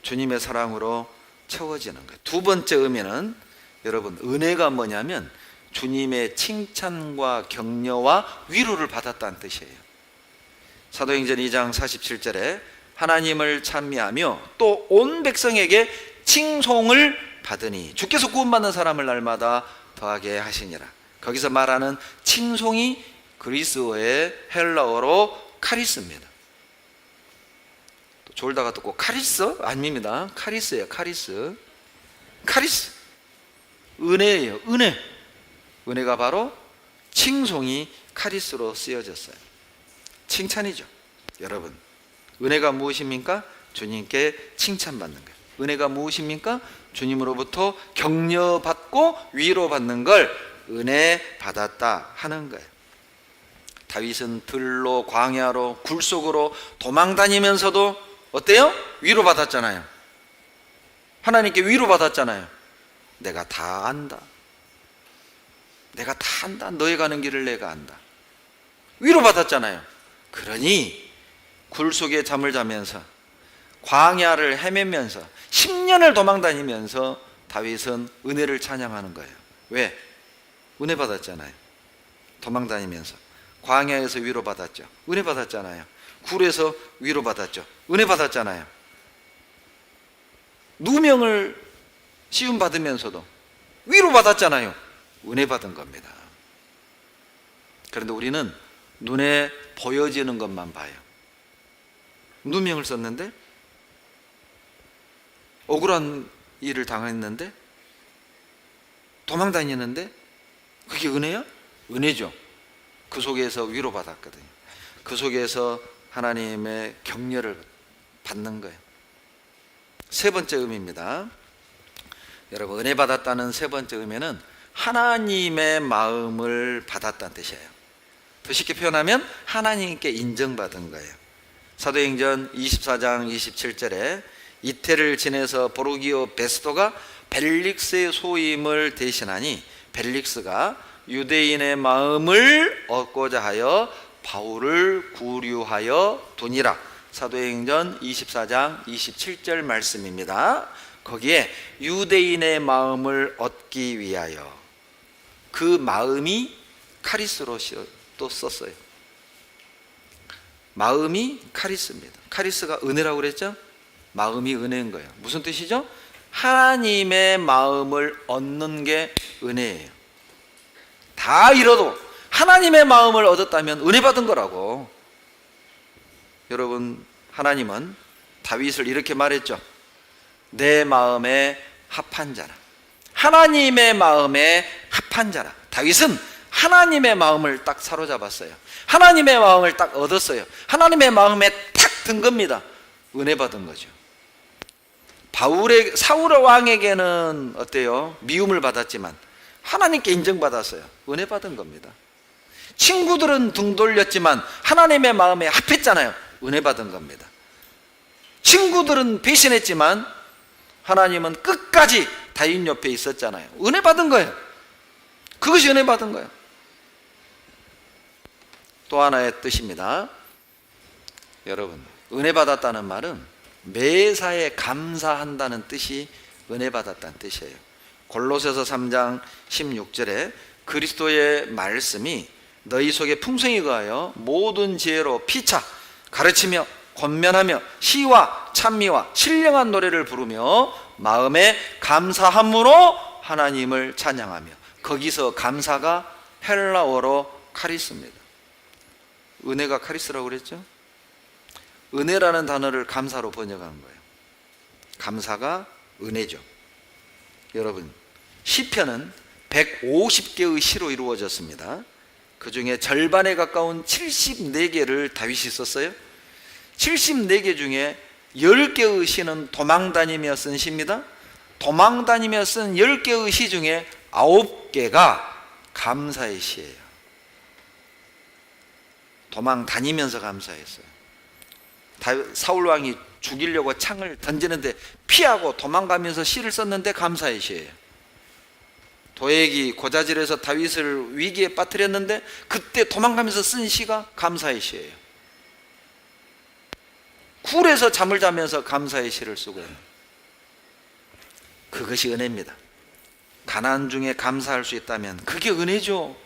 주님의 사랑으로 채워지는 거예요. 두 번째 의미는, 여러분, 은혜가 뭐냐면 주님의 칭찬과 격려와 위로를 받았다는 뜻이에요. 사도행전 2장 47절에 하나님을 찬미하며 또 온 백성에게 칭송을 받으니 주께서 구원받는 사람을 날마다 더하게 하시니라. 거기서 말하는 칭송이 그리스어의 헬라어로 카리스입니다. 또 졸다가 또 꼭 카리스? 아닙니다. 카리스예요. 카리스. 은혜예요. 은혜. 은혜가 바로 칭송이 카리스로 쓰여졌어요. 칭찬이죠. 여러분, 은혜가 무엇입니까? 주님께 칭찬받는 거예요. 은혜가 무엇입니까? 주님으로부터 격려받고 위로받는 걸 은혜 받았다 하는 거예요. 다윗은 들로, 광야로, 굴속으로 도망다니면서도 어때요? 위로받았잖아요. 하나님께 위로받았잖아요. 내가 다 안다. 내가 다 안다. 너의 가는 길을 내가 안다. 위로받았잖아요. 그러니 굴속에 잠을 자면서, 광야를 헤매면서 10년을 도망다니면서 다윗은 은혜를 찬양하는 거예요. 왜? 은혜 받았잖아요. 도망다니면서 광야에서 위로받았죠. 은혜 받았잖아요. 굴에서 위로받았죠. 은혜 받았잖아요. 누명을 씌움받으면서도 위로받았잖아요. 은혜 받은 겁니다. 그런데 우리는 눈에 보여지는 것만 봐요. 누명을 썼는데, 억울한 일을 당했는데, 도망다니는데, 그게 은혜야? 은혜죠. 그 속에서 위로받았거든요. 그 속에서 하나님의 격려를 받는 거예요. 세 번째 의미입니다. 여러분, 은혜 받았다는 세 번째 의미는 하나님의 마음을 받았다는 뜻이에요. 더 쉽게 표현하면 하나님께 인정받은 거예요. 사도행전 24장 27절에 이태를 지내서 보르기오 베스토가 벨릭스의 소임을 대신하니 벨릭스가 유대인의 마음을 얻고자 하여 바울을 구류하여 두니라. 사도행전 24장 27절 말씀입니다. 거기에 유대인의 마음을 얻기 위하여, 그 마음이 카리스로 또 썼어요. 마음이 카리스입니다. 카리스가 은혜라고 그랬죠? 마음이 은혜인 거예요. 무슨 뜻이죠? 하나님의 마음을 얻는 게 은혜예요. 다 잃어도 하나님의 마음을 얻었다면 은혜 받은 거라고. 여러분, 하나님은 다윗을 이렇게 말했죠. 내 마음에 합한 자라. 하나님의 마음에 합한 자라. 다윗은 하나님의 마음을 딱 사로잡았어요. 하나님의 마음을 딱 얻었어요. 하나님의 마음에 탁 든 겁니다. 은혜 받은 거죠. 사울 왕에게는 어때요? 미움을 받았지만 하나님께 인정받았어요. 은혜 받은 겁니다. 친구들은 등 돌렸지만 하나님의 마음에 합했잖아요. 은혜 받은 겁니다. 친구들은 배신했지만 하나님은 끝까지 다윗 옆에 있었잖아요. 은혜 받은 거예요. 그것이 은혜 받은 거예요. 또 하나의 뜻입니다. 여러분, 은혜 받았다는 말은 매사에 감사한다는 뜻이 은혜 받았다는 뜻이에요. 골로새서 3장 16절에 그리스도의 말씀이 너희 속에 풍성히 거하여 모든 지혜로 피차 가르치며 권면하며 시와 찬미와 신령한 노래를 부르며 마음에 감사함으로 하나님을 찬양하며. 거기서 감사가 헬라어로 카리스입니다. 은혜가 카리스라고 그랬죠? 은혜라는 단어를 감사로 번역한 거예요. 감사가 은혜죠. 여러분, 시편은 150개의 시로 이루어졌습니다. 그 중에 절반에 가까운 74개를 다윗이 썼어요. 74개 중에 10개의 시는 도망다니며 쓴 시입니다. 도망다니며 쓴 10개의 시 중에 9개가 감사의 시예요. 도망다니면서 감사했어요. 사울 왕이 죽이려고 창을 던지는데 피하고 도망가면서 시를 썼는데 감사의 시예요. 도액이 고자질에서 다윗을 위기에 빠뜨렸는데 그때 도망가면서 쓴 시가 감사의 시예요. 굴에서 잠을 자면서 감사의 시를 쓰고 있는, 그것이 은혜입니다. 가난 중에 감사할 수 있다면 그게 은혜죠.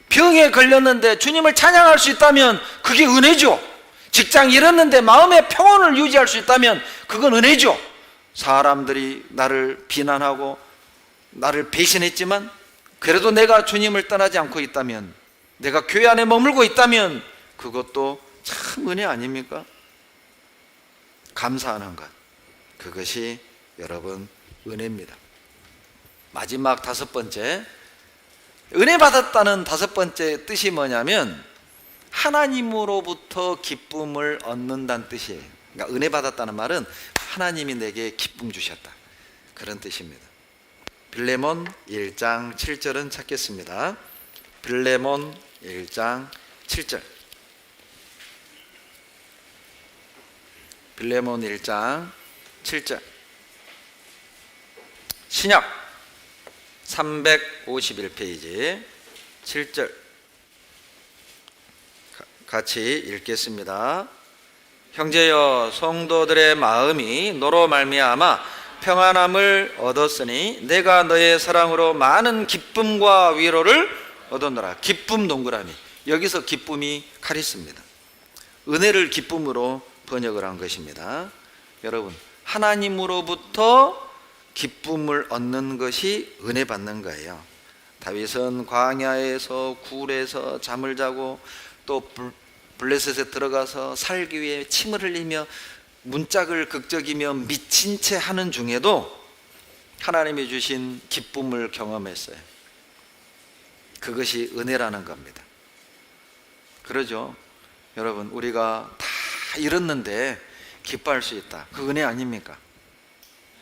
병에 걸렸는데 주님을 찬양할 수 있다면 그게 은혜죠. 직장 잃었는데 마음의 평온을 유지할 수 있다면 그건 은혜죠. 사람들이 나를 비난하고 나를 배신했지만 그래도 내가 주님을 떠나지 않고 있다면, 내가 교회 안에 머물고 있다면 그것도 참 은혜 아닙니까? 감사하는 것, 그것이 여러분 은혜입니다. 마지막 5번째, 은혜 받았다는 5번째 뜻이 뭐냐면 하나님으로부터 기쁨을 얻는다는 뜻이에요. 그러니까 은혜 받았다는 말은 하나님이 내게 기쁨 주셨다, 그런 뜻입니다. 빌레몬 1장 7절은 찾겠습니다. 빌레몬 1장 7절. 빌레몬 1장 7절. 신약 351페이지 7절 같이 읽겠습니다. 형제여, 성도들의 마음이 너로 말미암아 평안함을 얻었으니 내가 너의 사랑으로 많은 기쁨과 위로를 얻었노라. 기쁨 동그라미. 여기서 기쁨이 카리스입니다. 은혜를 기쁨으로 번역을 한 것입니다. 여러분, 하나님으로부터 기쁨을 얻는 것이 은혜 받는 거예요. 다윗은 광야에서 굴에서 잠을 자고 또 블레셋에 들어가서 살기 위해 침을 흘리며 문짝을 극적이며 미친 채 하는 중에도 하나님이 주신 기쁨을 경험했어요. 그것이 은혜라는 겁니다. 그러죠? 여러분, 우리가 다 잃었는데 기뻐할 수 있다. 그 은혜 아닙니까?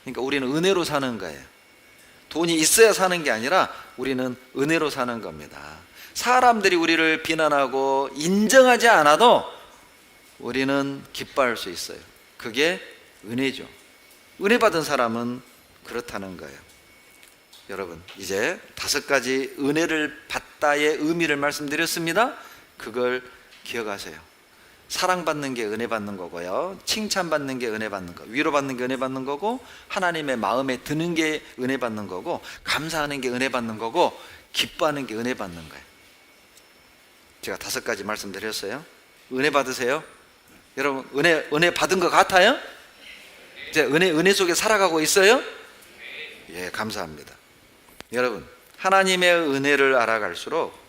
그러니까 우리는 은혜로 사는 거예요. 돈이 있어야 사는 게 아니라 우리는 은혜로 사는 겁니다. 사람들이 우리를 비난하고 인정하지 않아도 우리는 기뻐할 수 있어요. 그게 은혜죠. 은혜 받은 사람은 그렇다는 거예요. 여러분, 이제 5가지 은혜를 받다의 의미를 말씀드렸습니다. 그걸 기억하세요. 사랑받는 게 은혜 받는 거고요, 칭찬받는 게 은혜 받는 거, 위로받는 게 은혜 받는 거고, 하나님의 마음에 드는 게 은혜 받는 거고, 감사하는 게 은혜 받는 거고, 기뻐하는 게 은혜 받는 거예요. 제가 5가지 말씀드렸어요. 은혜 받으세요? 여러분, 은혜 받은 것 같아요? 이제 은혜 속에 살아가고 있어요? 예, 감사합니다. 여러분, 하나님의 은혜를 알아갈수록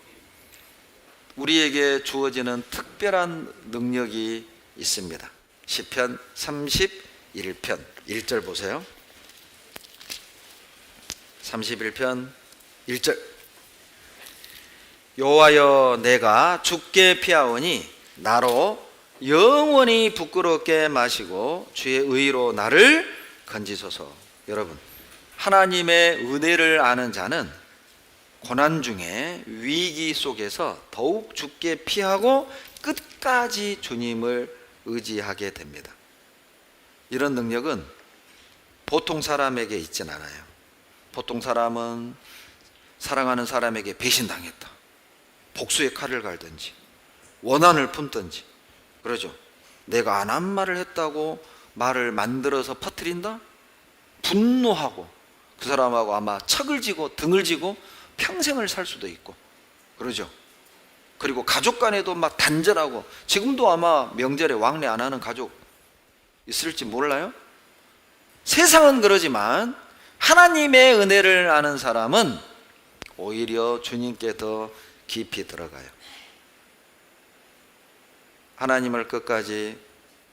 우리에게 주어지는 특별한 능력이 있습니다. 시편 31편 1절 보세요. 31편 1절. 여호와여, 내가 주께 피하오니 나로 영원히 부끄럽게 마시고 주의 의로 나를 건지소서. 여러분, 하나님의 은혜를 아는 자는 고난 중에, 위기 속에서 더욱 주께 피하고 끝까지 주님을 의지하게 됩니다. 이런 능력은 보통 사람에게 있진 않아요. 보통 사람은 사랑하는 사람에게 배신당했다, 복수의 칼을 갈든지 원한을 품든지 그러죠. 내가 안 한 말을 했다고 말을 만들어서 퍼뜨린다? 분노하고 그 사람하고 아마 척을 지고 등을 지고 평생을 살 수도 있고 그러죠. 그리고 가족 간에도 막 단절하고, 지금도 아마 명절에 왕래 안 하는 가족 있을지 몰라요. 세상은 그러지만 하나님의 은혜를 아는 사람은 오히려 주님께 더 깊이 들어가요. 하나님을 끝까지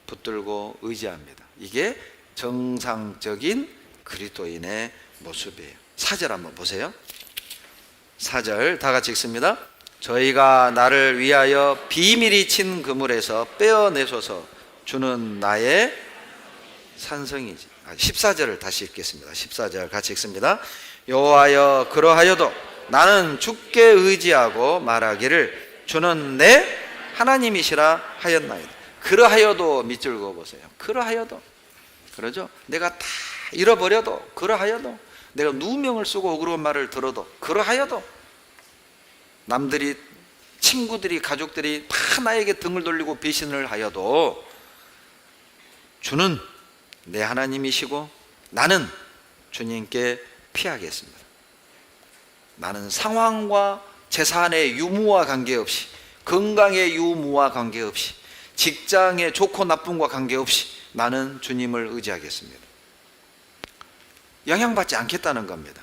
붙들고 의지합니다. 이게 정상적인 그리스도인의 모습이에요. 4절 한번 보세요. 4절 다 같이 읽습니다. 저희가 나를 위하여 비밀히 친 그물에서 빼어내소서. 주는 나의 산성이지. 14절을 다시 읽겠습니다. 14절 같이 읽습니다. 여호와여, 그러하여도 나는 주께 의지하고 말하기를 주는 내 하나님이시라 하였나이다. 그러하여도 밑줄 그어보세요. 그러하여도, 그러죠. 내가 다 잃어버려도, 그러하여도, 내가 누명을 쓰고 억울한 말을 들어도, 그러하여도, 남들이, 친구들이, 가족들이 다 나에게 등을 돌리고 배신을 하여도 주는 내 하나님이시고 나는 주님께 피하겠습니다. 나는 상황과 재산의 유무와 관계없이, 건강의 유무와 관계없이, 직장의 좋고 나쁨과 관계없이 나는 주님을 의지하겠습니다. 영향받지 않겠다는 겁니다.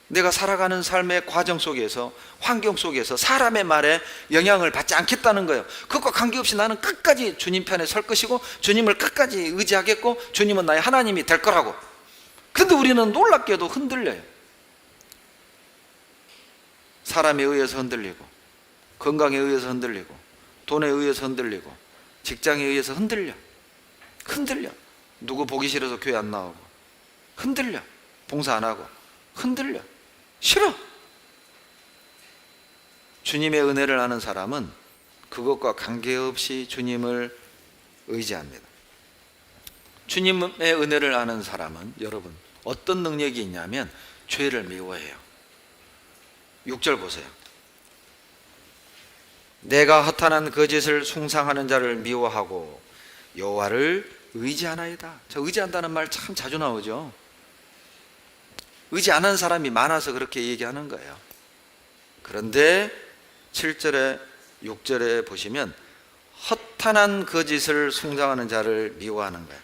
내가 살아가는 삶의 과정 속에서, 환경 속에서 사람의 말에 영향을 받지 않겠다는 거예요. 그것과 관계없이 나는 끝까지 주님 편에 설 것이고 주님을 끝까지 의지하겠고 주님은 나의 하나님이 될 거라고. 근데 우리는 놀랍게도 흔들려요. 사람에 의해서 흔들리고, 건강에 의해서 흔들리고, 돈에 의해서 흔들리고, 직장에 의해서 흔들려. 누구 보기 싫어서 교회 안 나오고, 흔들려. 봉사 안 하고, 흔들려. 싫어. 주님의 은혜를 아는 사람은 그것과 관계없이 주님을 의지합니다. 주님의 은혜를 아는 사람은 여러분 어떤 능력이 있냐면 죄를 미워해요. 6절 보세요. 내가 허탄한 거짓을 숭상하는 자를 미워하고 여호와를 의지하나이다. 저 의지한다는 말 참 자주 나오죠. 의지 안 하는 사람이 많아서 그렇게 얘기하는 거예요. 그런데 7절에 6절에 보시면 허탄한 거짓을 숭상하는 자를 미워하는 거예요.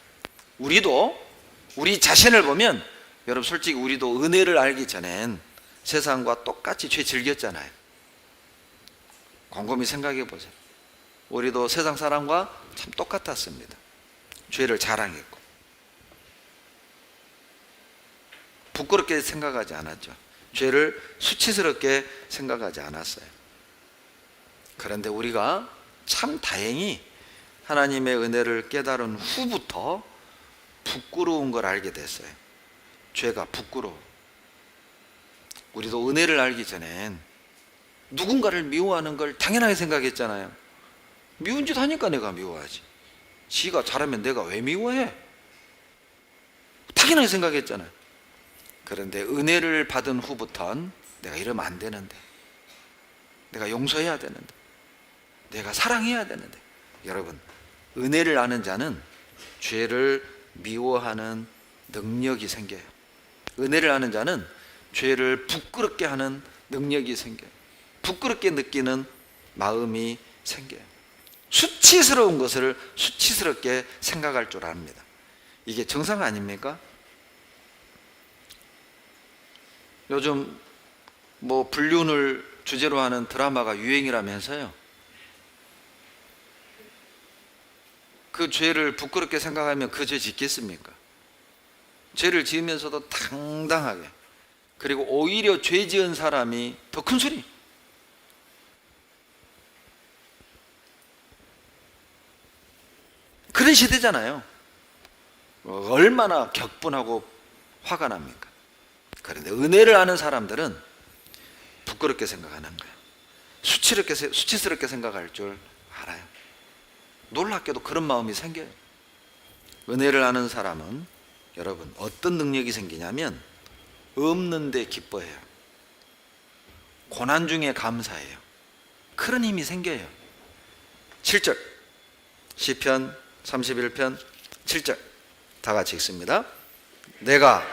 우리 자신을 보면, 여러분 솔직히 우리도 은혜를 알기 전엔 세상과 똑같이 죄 즐겼잖아요. 곰곰이 생각해 보세요. 우리도 세상 사람과 참 똑같았습니다. 죄를 자랑했고 부끄럽게 생각하지 않았죠. 죄를 수치스럽게 생각하지 않았어요. 그런데 우리가 참 다행히 하나님의 은혜를 깨달은 후부터 부끄러운 걸 알게 됐어요. 죄가 부끄러워. 우리도 은혜를 알기 전엔 누군가를 미워하는 걸 당연하게 생각했잖아요. 미운 짓 하니까 내가 미워하지. 지가 잘하면 내가 왜 미워해? 당연하게 생각했잖아요. 그런데 은혜를 받은 후부터는 내가 이러면 안 되는데, 내가 용서해야 되는데, 내가 사랑해야 되는데. 여러분, 은혜를 아는 자는 죄를 미워하는 능력이 생겨요. 은혜를 아는 자는 죄를 부끄럽게 하는 능력이 생겨요. 부끄럽게 느끼는 마음이 생겨요. 수치스러운 것을 수치스럽게 생각할 줄 압니다. 이게 정상 아닙니까? 요즘 뭐 불륜을 주제로 하는 드라마가 유행이라면서요. 그 죄를 부끄럽게 생각하면 그 죄 짓겠습니까? 죄를 지으면서도 당당하게, 그리고 오히려 죄 지은 사람이 더 큰 소리. 그런 시대잖아요. 얼마나 격분하고 화가 납니까? 그런데 은혜를 아는 사람들은 부끄럽게 생각하는 거예요. 수치스럽게 생각할 줄 알아요. 놀랍게도 그런 마음이 생겨요. 은혜를 아는 사람은 여러분 어떤 능력이 생기냐면 없는데 기뻐해요. 고난 중에 감사해요. 그런 힘이 생겨요. 7절 시편 31편 7절 다 같이 읽습니다. 내가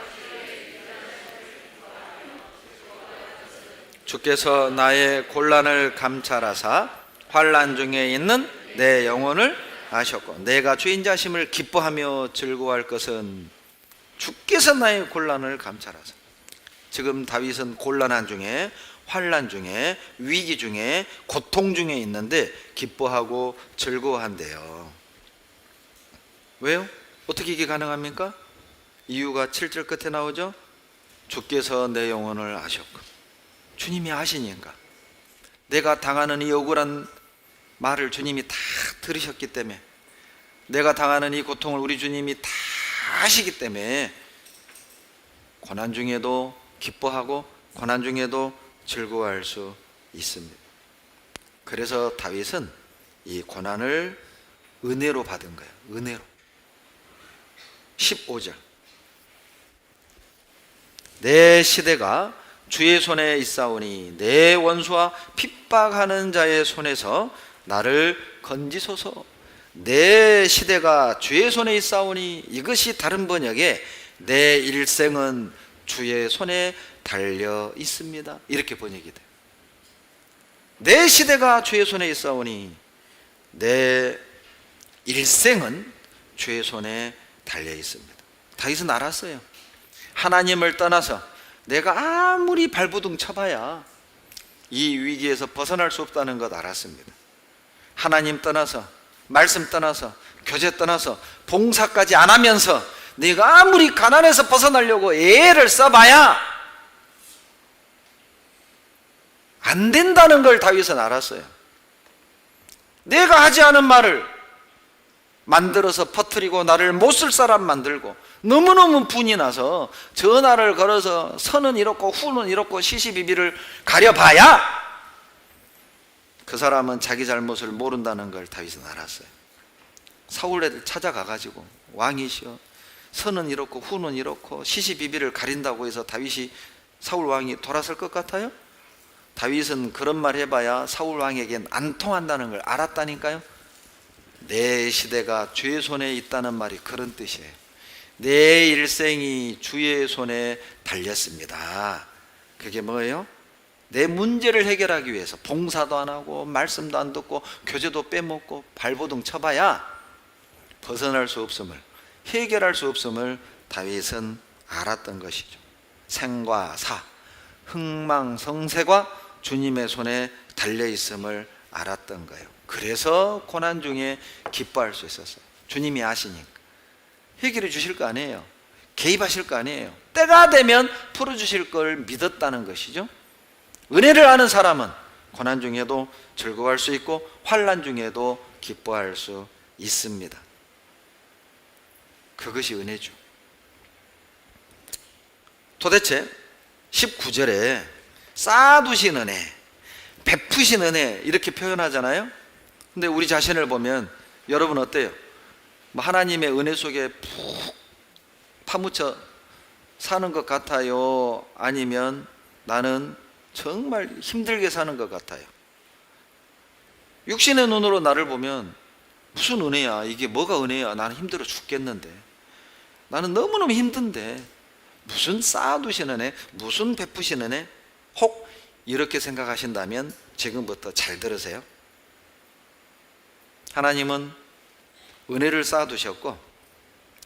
주께서 나의 곤란을 감찰하사 환난 중에 있는 내 영혼을 아셨고 내가 죄인 자심을 기뻐하며 즐거워할 것은 주께서 나의 곤란을 감찰하사. 지금 다윗은 곤란한 중에, 환난 중에, 위기 중에, 고통 중에 있는데 기뻐하고 즐거워한대요. 왜요? 어떻게 이게 가능합니까? 이유가 7절 끝에 나오죠. 주께서 내 영혼을 아셨고. 주님이 아시니까. 내가 당하는 이 억울한 말을 주님이 다 들으셨기 때문에, 내가 당하는 이 고통을 우리 주님이 다 아시기 때문에 고난 중에도 기뻐하고 고난 중에도 즐거워할 수 있습니다. 그래서 다윗은 이 고난을 은혜로 받은 거예요. 은혜로. 15절 내 시대가 주의 손에 있사오니 내 원수와 핍박하는 자의 손에서 나를 건지소서. 내 시대가 주의 손에 있사오니, 이것이 다른 번역에 내 일생은 주의 손에 달려 있습니다, 이렇게 번역이 돼요. 내 시대가 주의 손에 있사오니 내 일생은 주의 손에 달려 있습니다. 다윗은 알았어요. 하나님을 떠나서 내가 아무리 발버둥 쳐봐야 이 위기에서 벗어날 수 없다는 것 알았습니다. 하나님 떠나서, 말씀 떠나서, 교제 떠나서, 봉사까지 안 하면서 내가 아무리 가난해서 벗어나려고 애를 써봐야 안 된다는 걸 다윗은 알았어요. 내가 하지 않은 말을 만들어서 퍼뜨리고 나를 못 쓸 사람 만들고 너무너무 분이 나서 전화를 걸어서 선은 이렇고 후는 이렇고 시시비비를 가려봐야 그 사람은 자기 잘못을 모른다는 걸 다윗은 알았어요. 사울 애들 찾아가가지고 왕이시여 선은 이렇고 후는 이렇고 시시비비를 가린다고 해서 다윗이 사울 왕이 돌아설 것 같아요? 다윗은 그런 말 해봐야 사울 왕에겐 안 통한다는 걸 알았다니까요. 내 시대가 주의 손에 있다는 말이 그런 뜻이에요. 내 일생이 주의 손에 달렸습니다. 그게 뭐예요? 내 문제를 해결하기 위해서 봉사도 안 하고 말씀도 안 듣고 교제도 빼먹고 발버둥 쳐봐야 벗어날 수 없음을, 해결할 수 없음을 다윗은 알았던 것이죠. 생과 사, 흥망성쇠가 주님의 손에 달려있음을 알았던 거예요. 그래서 고난 중에 기뻐할 수 있었어요. 주님이 아시니까 해결해 주실 거 아니에요. 개입하실 거 아니에요. 때가 되면 풀어주실 걸 믿었다는 것이죠. 은혜를 아는 사람은 고난 중에도 즐거워할 수 있고 환난 중에도 기뻐할 수 있습니다. 그것이 은혜죠. 도대체 19절에 쌓아두신 은혜, 베푸신 은혜 이렇게 표현하잖아요. 근데 우리 자신을 보면 여러분 어때요? 뭐 하나님의 은혜 속에 푹 파묻혀 사는 것 같아요? 아니면 나는 정말 힘들게 사는 것 같아요? 육신의 눈으로 나를 보면 무슨 은혜야? 이게 뭐가 은혜야? 나는 힘들어 죽겠는데, 나는 너무너무 힘든데 무슨 쌓아두시는 애? 무슨 베푸시는 애? 혹 이렇게 생각하신다면 지금부터 잘 들으세요. 하나님은 은혜를 쌓아두셨고,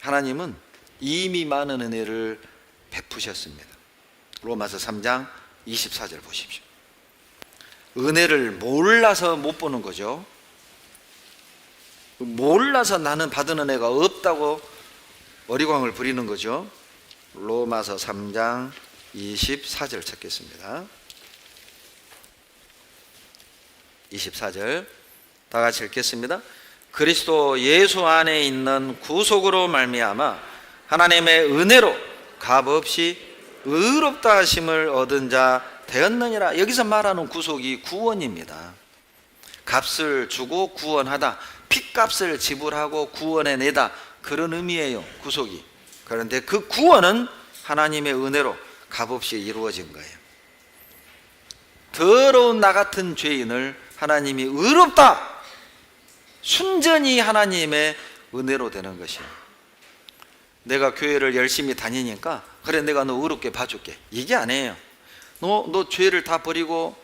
하나님은 이미 많은 은혜를 베푸셨습니다. 로마서 3장 24절 보십시오. 은혜를 몰라서 못 보는 거죠. 몰라서 나는 받은 은혜가 없다고 어리광을 부리는 거죠. 로마서 3장 24절 찾겠습니다. 24절 다 같이 읽겠습니다. 그리스도 예수 안에 있는 구속으로 말미암아 하나님의 은혜로 값없이 의롭다 하심을 얻은 자 되었느니라. 여기서 말하는 구속이 구원입니다. 값을 주고 구원하다, 핏값을 지불하고 구원해내다, 그런 의미예요, 구속이. 그런데 그 구원은 하나님의 은혜로 값없이 이루어진 거예요. 더러운 나 같은 죄인을 하나님이 의롭다, 순전히 하나님의 은혜로 되는 것이에요. 내가 교회를 열심히 다니니까 그래 내가 너 의롭게 봐줄게, 이게 아니에요. 너 죄를 다 버리고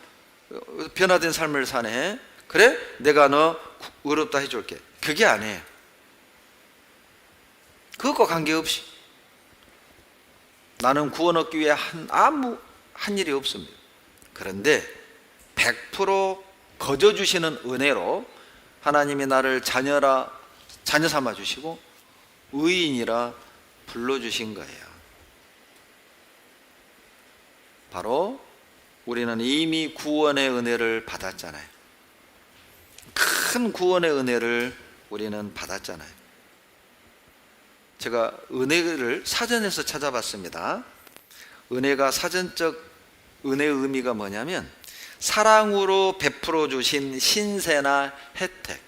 변화된 삶을 사네, 그래 내가 너 의롭다 해줄게, 그게 아니에요. 그것과 관계없이 나는 구원 얻기 위해 아무 한 일이 없습니다. 그런데 100% 거저 주시는 은혜로 하나님이 나를 자녀 삼아 주시고 의인이라 불러주신 거예요. 바로 우리는 이미 구원의 은혜를 받았잖아요. 큰 구원의 은혜를 우리는 받았잖아요. 제가 은혜를 사전에서 찾아봤습니다. 은혜가 사전적 은혜의 의미가 뭐냐면 사랑으로 베풀어 주신 신세나 혜택,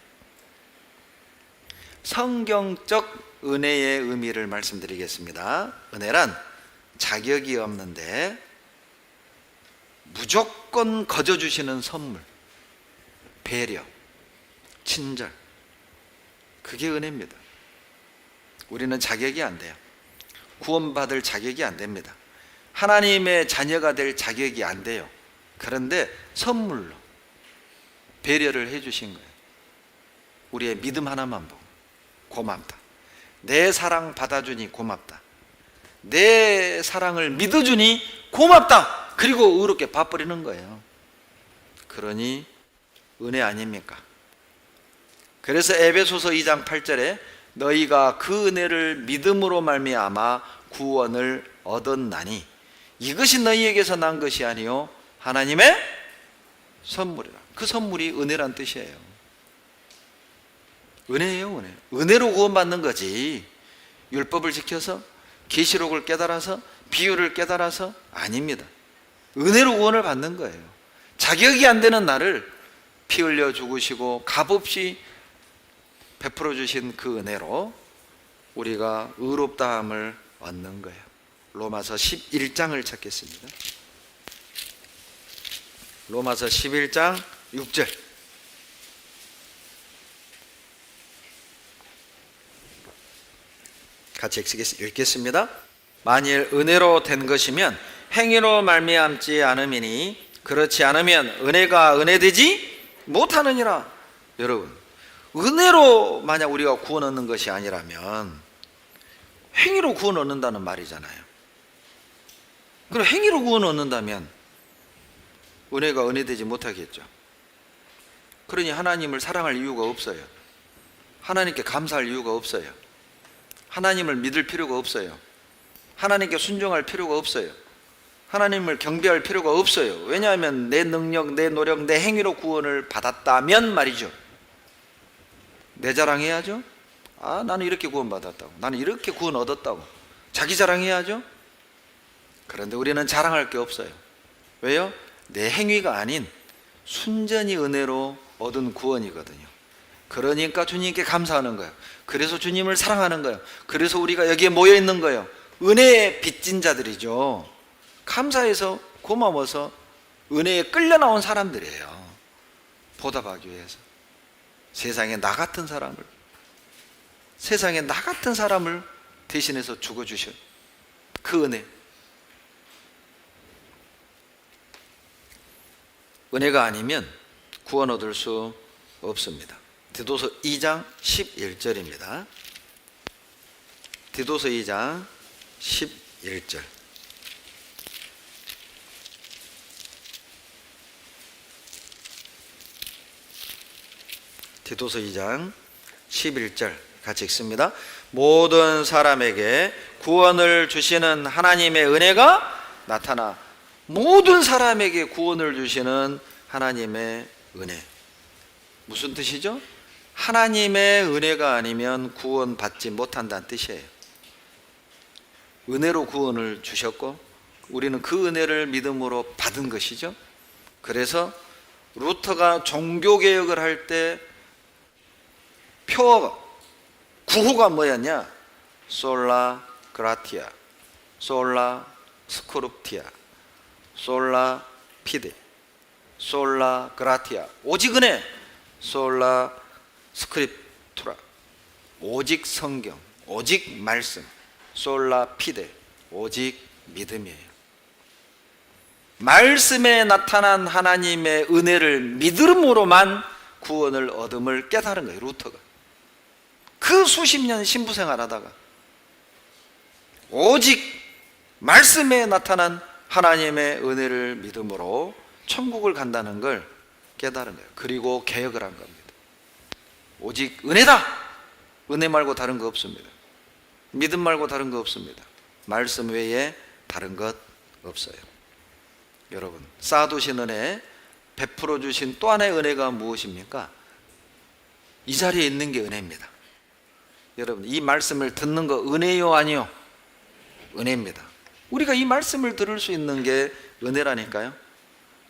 성경적 은혜의 의미를 말씀드리겠습니다. 은혜란 자격이 없는데 무조건 거저 주시는 선물, 배려, 친절, 그게 은혜입니다. 우리는 자격이 안 돼요. 구원받을 자격이 안 됩니다. 하나님의 자녀가 될 자격이 안 돼요. 그런데 선물로 배려를 해주신 거예요. 우리의 믿음 하나만 보고 고맙다, 내 사랑 받아주니 고맙다, 내 사랑을 믿어주니 고맙다, 그리고 의롭게 봐버리는 거예요. 그러니 은혜 아닙니까? 그래서 에베소서 2장 8절에 너희가 그 은혜를 믿음으로 말미암아 구원을 얻었나니 이것이 너희에게서 난 것이 아니요 하나님의 선물이라. 그 선물이 은혜란 뜻이에요. 은혜예요, 은혜. 은혜로 구원받는 거지 율법을 지켜서 계시록을 깨달아서 비유를 깨달아서 아닙니다. 은혜로 구원을 받는 거예요. 자격이 안 되는 나를 피 흘려 죽으시고 값없이 베풀어 주신 그 은혜로 우리가 의롭다함을 얻는 거예요. 로마서 11장을 찾겠습니다. 로마서 11장 6절 같이 읽겠습니다. 만일 은혜로 된 것이면 행위로 말미암지 않음이니 그렇지 않으면 은혜가 은혜되지 못하느니라. 여러분, 은혜로 만약 우리가 구원 얻는 것이 아니라면 행위로 구원 얻는다는 말이잖아요. 그럼 행위로 구원 얻는다면 은혜가 은혜되지 못하겠죠. 그러니 하나님을 사랑할 이유가 없어요. 하나님께 감사할 이유가 없어요. 하나님을 믿을 필요가 없어요. 하나님께 순종할 필요가 없어요. 하나님을 경배할 필요가 없어요. 왜냐하면 내 능력, 내 노력, 내 행위로 구원을 받았다면 말이죠. 내 자랑해야죠. 아, 나는 이렇게 구원받았다고, 나는 이렇게 구원 얻었다고 자기 자랑해야죠. 그런데 우리는 자랑할 게 없어요. 왜요? 내 행위가 아닌 순전히 은혜로 얻은 구원이거든요. 그러니까 주님께 감사하는 거예요. 그래서 주님을 사랑하는 거예요. 그래서 우리가 여기에 모여 있는 거예요. 은혜에 빚진 자들이죠. 감사해서 고마워서 은혜에 끌려 나온 사람들이에요. 보답하기 위해서 세상에 나 같은 사람을 대신해서 죽어주신 그 은혜. 은혜가 아니면 구원 얻을 수 없습니다. 디도서 2장 11절입니다. 디도서 2장 11절. 디도서 2장 11절 같이 읽습니다. 모든 사람에게 구원을 주시는 하나님의 은혜가 나타나. 모든 사람에게 구원을 주시는 하나님의 은혜. 무슨 뜻이죠? 하나님의 은혜가 아니면 구원받지 못한다는 뜻이에요. 은혜로 구원을 주셨고 우리는 그 은혜를 믿음으로 받은 것이죠. 그래서 루터가 종교개혁을 할 때 구호가 뭐였냐? 솔라 그라티아, 솔라 스코룹티아, 솔라 피데, 솔라 그라티아. 오직 은혜, 솔라 스크립투라. 오직 성경, 오직 말씀, 솔라 피데, 오직 믿음이에요. 말씀에 나타난 하나님의 은혜를 믿음으로만 구원을 얻음을 깨달은 거예요, 루터가. 그 수십 년 신부생활하다가 오직 말씀에 나타난 하나님의 은혜를 믿음으로 천국을 간다는 걸 깨달은 거예요. 그리고 개혁을 한 겁니다. 오직 은혜다. 은혜 말고 다른 거 없습니다. 믿음 말고 다른 거 없습니다. 말씀 외에 다른 것 없어요. 여러분, 쌓아두신 은혜, 베풀어 주신 또 하나의 은혜가 무엇입니까? 이 자리에 있는 게 은혜입니다. 여러분, 이 말씀을 듣는 거 은혜요 아니요? 은혜입니다. 우리가 이 말씀을 들을 수 있는 게 은혜라니까요.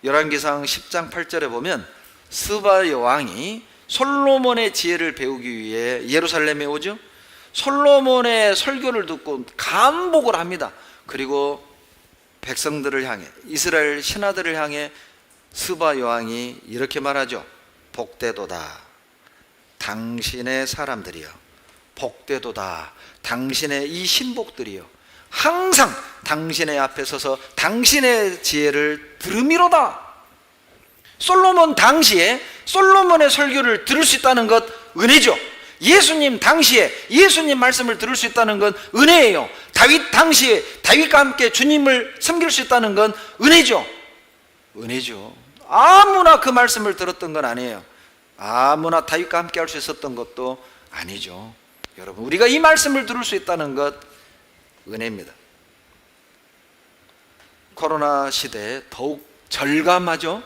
열왕기상 10장 8절에 보면 스바 여왕이 솔로몬의 지혜를 배우기 위해 예루살렘에 오죠. 솔로몬의 설교를 듣고 감복을 합니다. 그리고 백성들을 향해, 이스라엘 신하들을 향해 스바 여왕이 이렇게 말하죠. 복되도다 당신의 사람들이여, 복되도다 당신의 이 신복들이여, 항상 당신의 앞에 서서 당신의 지혜를 들음이로다. 솔로몬 당시에 솔로몬의 설교를 들을 수 있다는 것 은혜죠. 예수님 당시에 예수님 말씀을 들을 수 있다는 건 은혜예요. 다윗 당시에 다윗과 함께 주님을 섬길 수 있다는 건 은혜죠. 은혜죠. 아무나 그 말씀을 들었던 건 아니에요. 아무나 다윗과 함께 할 수 있었던 것도 아니죠. 여러분, 우리가 이 말씀을 들을 수 있다는 것 은혜입니다. 코로나 시대에 더욱 절감하죠.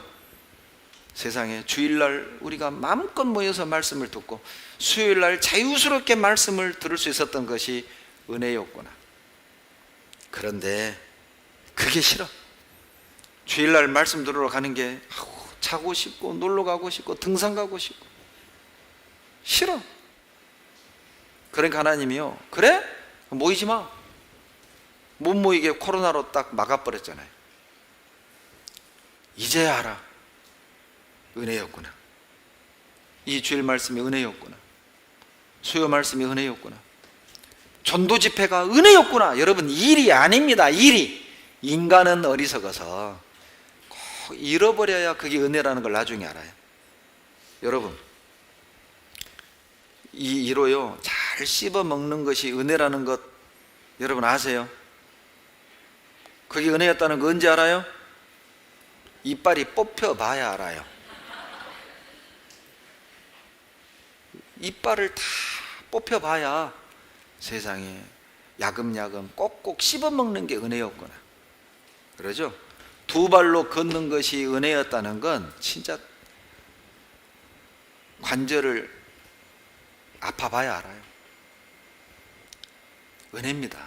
세상에 주일날 우리가 마음껏 모여서 말씀을 듣고 수요일날 자유스럽게 말씀을 들을 수 있었던 것이 은혜였구나. 그런데 그게 싫어. 주일날 말씀 들으러 가는 게 자고 싶고 놀러 가고 싶고 등산 가고 싶고 싫어. 그러니까 하나님이요, 그래? 모이지 마. 못 모이게 코로나로 딱 막아버렸잖아요. 이제야 알아. 은혜였구나. 이 주일 말씀이 은혜였구나. 수요 말씀이 은혜였구나. 전도 집회가 은혜였구나. 여러분, 일이 아닙니다. 일이. 인간은 어리석어서 꼭 잃어버려야 그게 은혜라는 걸 나중에 알아요. 여러분, 이 이로요 잘 씹어 먹는 것이 은혜라는 것 여러분 아세요? 그게 은혜였다는 거 언제 알아요? 이빨이 뽑혀봐야 알아요. 이빨을 다 뽑혀봐야 세상에 야금야금 꼭꼭 씹어먹는 게 은혜였구나. 그러죠? 두 발로 걷는 것이 은혜였다는 건 진짜 관절을 아파봐야 알아요. 은혜입니다.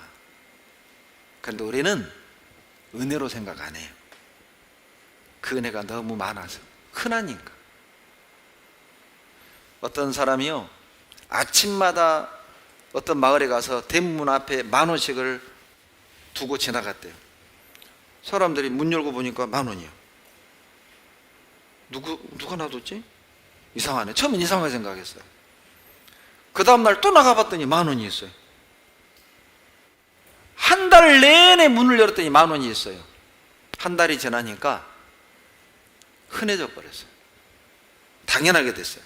그런데 우리는 은혜로 생각 안 해요. 그 은혜가 너무 많아서. 흔하니까. 어떤 사람이요, 아침마다 어떤 마을에 가서 대문 앞에 10,000원씩을 두고 지나갔대요. 사람들이 문 열고 보니까 10,000원이요. 누가 놔뒀지? 이상하네. 처음엔 이상하게 생각했어요. 그 다음날 또 나가봤더니 10,000원이 있어요. 한 달 내내 문을 열었더니 10,000원이 있어요. 한 달이 지나니까 흔해져 버렸어요. 당연하게 됐어요.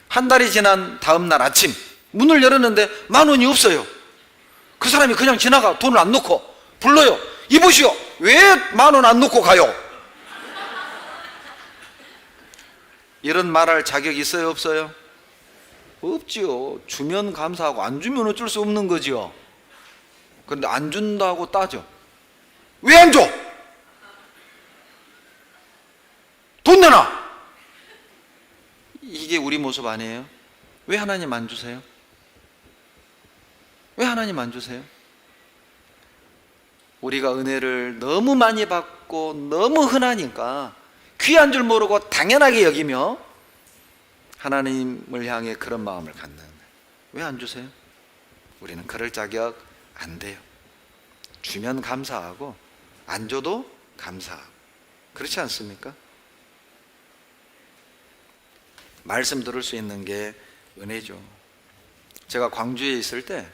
한 달이 지난 다음 날 아침 문을 열었는데 10,000원이 없어요. 그 사람이 그냥 지나가 돈을 안 넣고 불러요. 이보시오, 왜 10,000원 안 넣고 가요? 이런 말할 자격 있어요, 없어요? 없지요. 주면 감사하고 안 주면 어쩔 수 없는 거지요. 그런데 안 준다고 따져. 왜 안 줘? 돈 내놔! 이게 우리 모습 아니에요? 왜 하나님 안 주세요? 왜 하나님 안 주세요? 우리가 은혜를 너무 많이 받고 너무 흔하니까 귀한 줄 모르고 당연하게 여기며 하나님을 향해 그런 마음을 갖는 거예요. 왜 안 주세요? 우리는 그럴 자격 안 돼요. 주면 감사하고 안 줘도 감사하고, 그렇지 않습니까? 말씀 들을 수 있는 게 은혜죠. 제가 광주에 있을 때